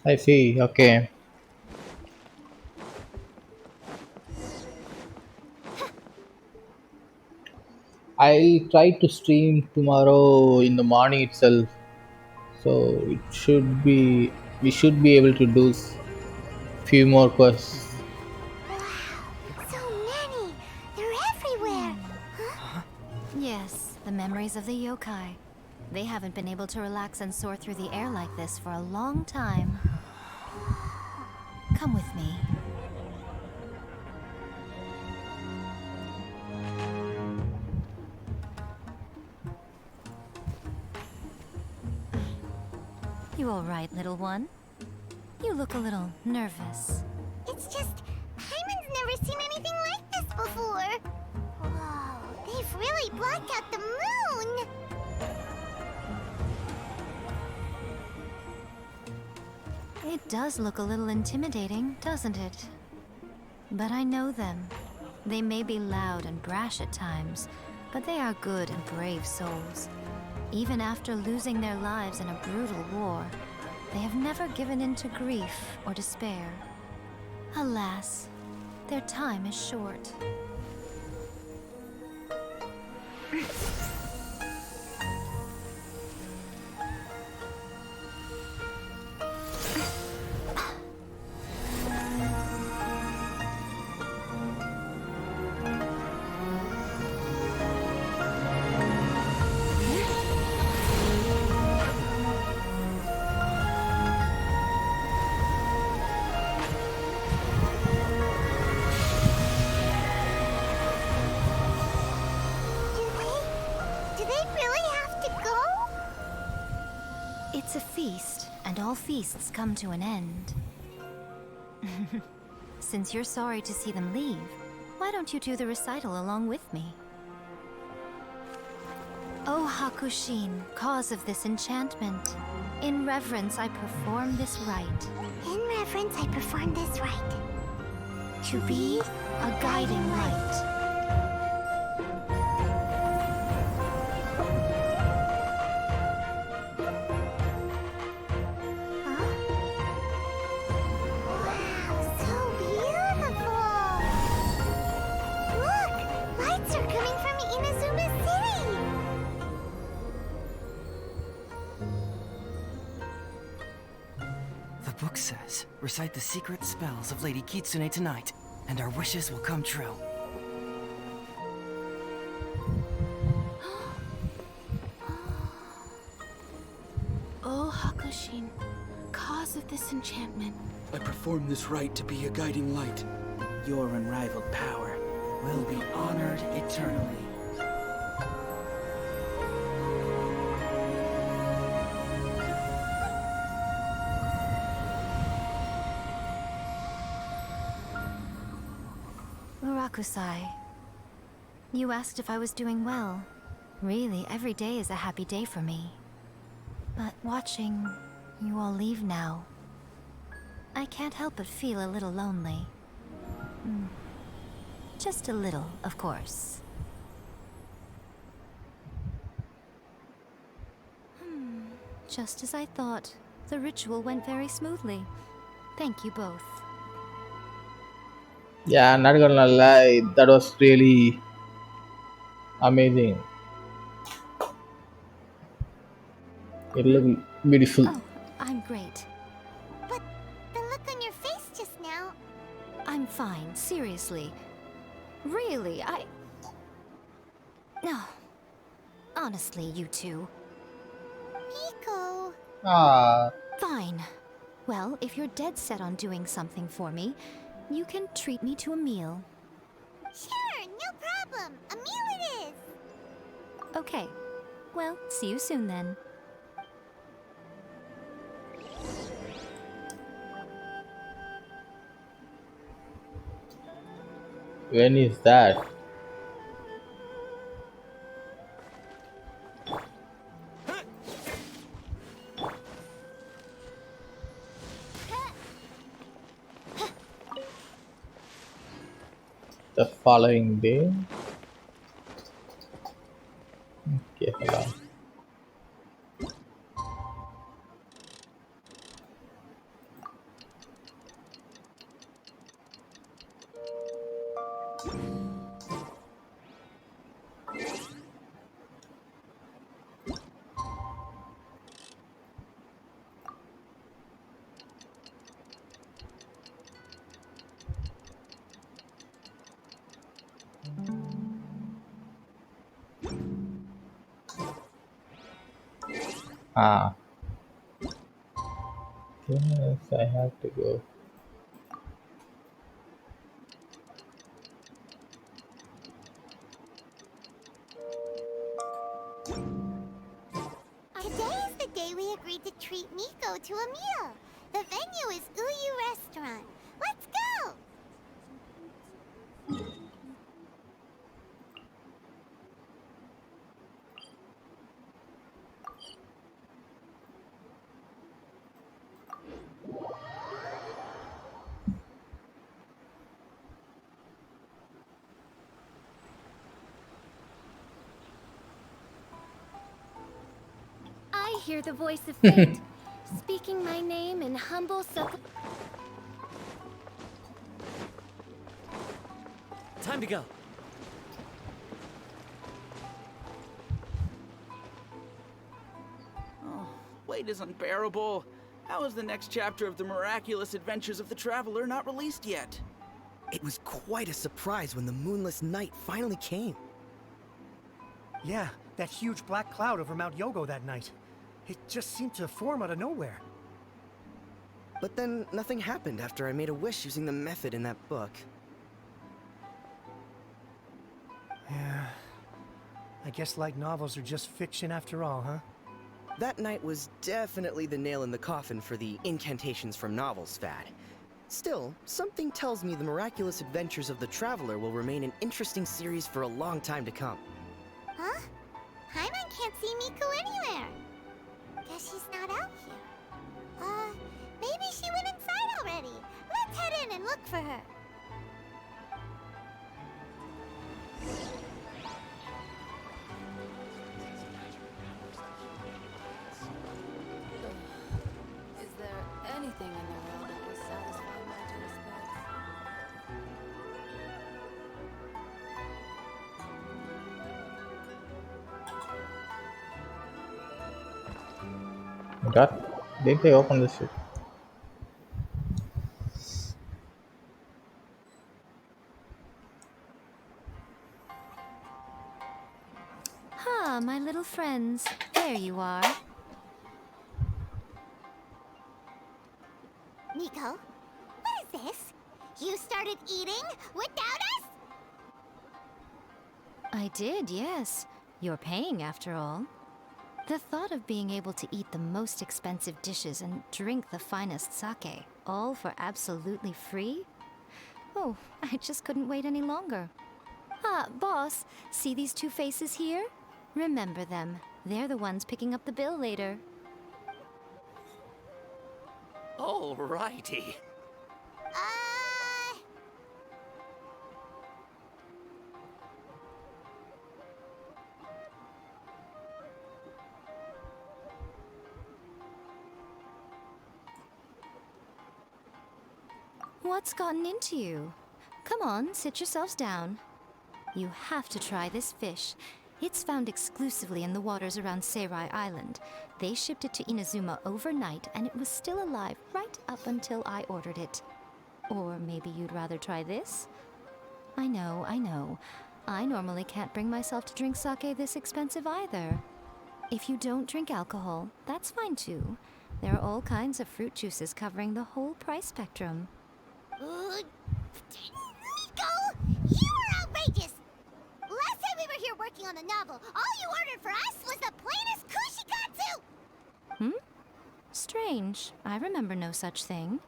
I see, okay. I try to stream tomorrow in the morning itself, so we should be able to do few more quests. Wow, so many. They're everywhere. Huh? Yes, the memories of the yokai. They haven't been able to relax and soar through the air like this for a long time. Come with me. You all right, little one? You look a little nervous. It's just, Hyman's never seen anything like this before. Whoa, they've really blocked out the moon. It does look a little intimidating, doesn't it? But I know them. They may be loud and brash at times, but they are good and brave souls. Even after losing their lives in a brutal war, they have never given in to grief or despair. Alas, their time is short. I really have to go? It's a feast, and all feasts come to an end. Since you're sorry to see them leave, why don't you do the recital along with me? O Hakushin, cause of this enchantment, in reverence I perform this rite. In reverence, I perform this rite. To be a guiding light. Wow, so beautiful! Look! Lights are coming from Inazuma City! The book says, recite the secret spells of Lady Kitsune tonight, and our wishes will come true. O Hakushin, cause of this enchantment. I perform this rite to be a guiding light. Your unrivaled power will be honored eternally. Murakusai, you asked if I was doing well. Really, every day is a happy day for me. But watching you all leave now, I can't help but feel a little lonely. Just a little, of course. Just as I thought, the ritual went very smoothly. Thank you both. Yeah, not gonna lie, that was really amazing. It looked beautiful. Oh, I'm great. But the look on your face just now... I'm fine, seriously. Really, No. Honestly, you two. Miko... Ah, Fine. Well, if you're dead set on doing something for me, you can treat me to a meal. Sure, no problem. A meal it is. Okay. Well, see you soon then. when is that? The following day? Okay, hold on. Ah, yes, I have to go. Today is the day we agreed to treat Miko to a meal. The venue is Uyu Restaurant. Let's go! I hear the voice of fate, speaking my name in humble Time to go. Oh, wait is unbearable. How is the next chapter of the miraculous adventures of the Traveler not released yet? It was quite a surprise when the moonless night finally came. Yeah, that huge black cloud over Mount Yogo that night. It just seemed to form out of nowhere. But then nothing happened after I made a wish using the method in that book. Yeah. I guess light novels are just fiction after all, huh? That night was definitely the nail in the coffin for the incantations from novels fad. Still, something tells me the miraculous adventures of the Traveler will remain an interesting series for a long time to come. Huh? Paimon can't see Miko anywhere. Guess she's not out here. Maybe she went inside already. Let's head in and look for her. Is there anything in the world that will satisfy my taste God, didn't they open this shit? Ah, my little friends. There you are. Miko, what is this? You started eating without us? I did, yes. You're paying after all. The thought of being able to eat the most expensive dishes and drink the finest sake, all for absolutely free? Oh, I just couldn't wait any longer. Ah, boss, see these two faces here? Remember them. They're the ones picking up the bill later. Alrighty. What's gotten into you? Come on, sit yourselves down. You have to try this fish. It's found exclusively in the waters around Seirai Island. They shipped it to Inazuma overnight, and it was still alive right up until I ordered it. Or maybe you'd rather try this? I know, I know. I normally can't bring myself to drink sake this expensive either. If you don't drink alcohol, that's fine too. There are all kinds of fruit juices covering the whole price spectrum. Miko, you are outrageous! Last time we were here working on the novel, all you ordered for us was the plainest kushikatsu! Strange. I remember no such thing.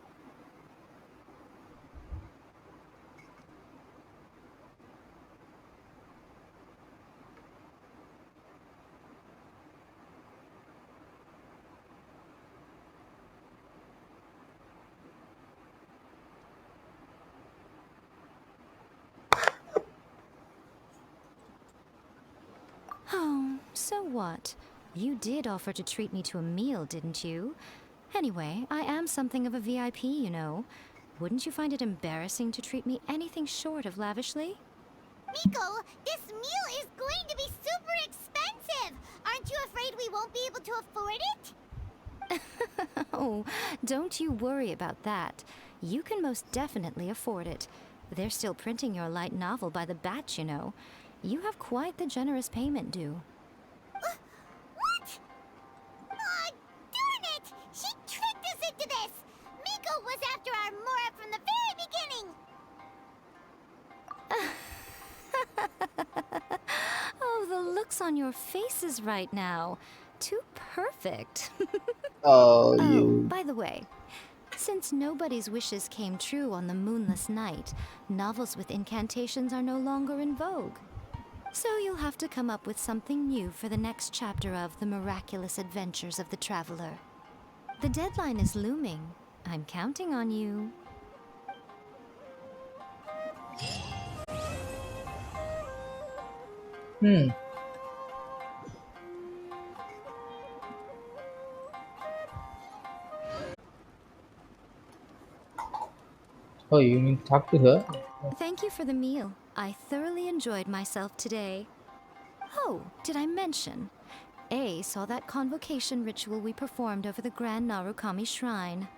Oh, so what? You did offer to treat me to a meal, didn't you? Anyway, I am something of a VIP, you know. Wouldn't you find it embarrassing to treat me anything short of lavishly? Miko, this meal is going to be super expensive! Aren't you afraid we won't be able to afford it? Oh, don't you worry about that. You can most definitely afford it. They're still printing your light novel by the batch, you know. You have quite the generous payment due. What? Aw, darn it! She tricked us into this! Miko was after our Mora from the very beginning! Oh, the looks on your faces right now. Too perfect. Oh, Oh, you. by the way, since nobody's wishes came true on the moonless night, novels with incantations are no longer in vogue. So you'll have to come up with something new for the next chapter of The Miraculous Adventures of the Traveler. The deadline is looming. I'm counting on you. Oh, you mean talk to her? Thank you for the meal. I thoroughly enjoyed myself today. Oh, did I mention? A saw that convocation ritual we performed over the Grand Narukami Shrine.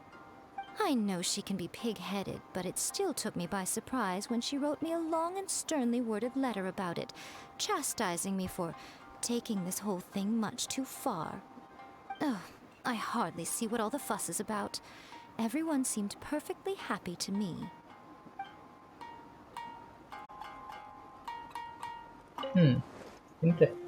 I know she can be pig-headed, but it still took me by surprise when she wrote me a long and sternly worded letter about it, chastising me for taking this whole thing much too far. Oh, I hardly see what all the fuss is about. Everyone seemed perfectly happy to me. Interesting.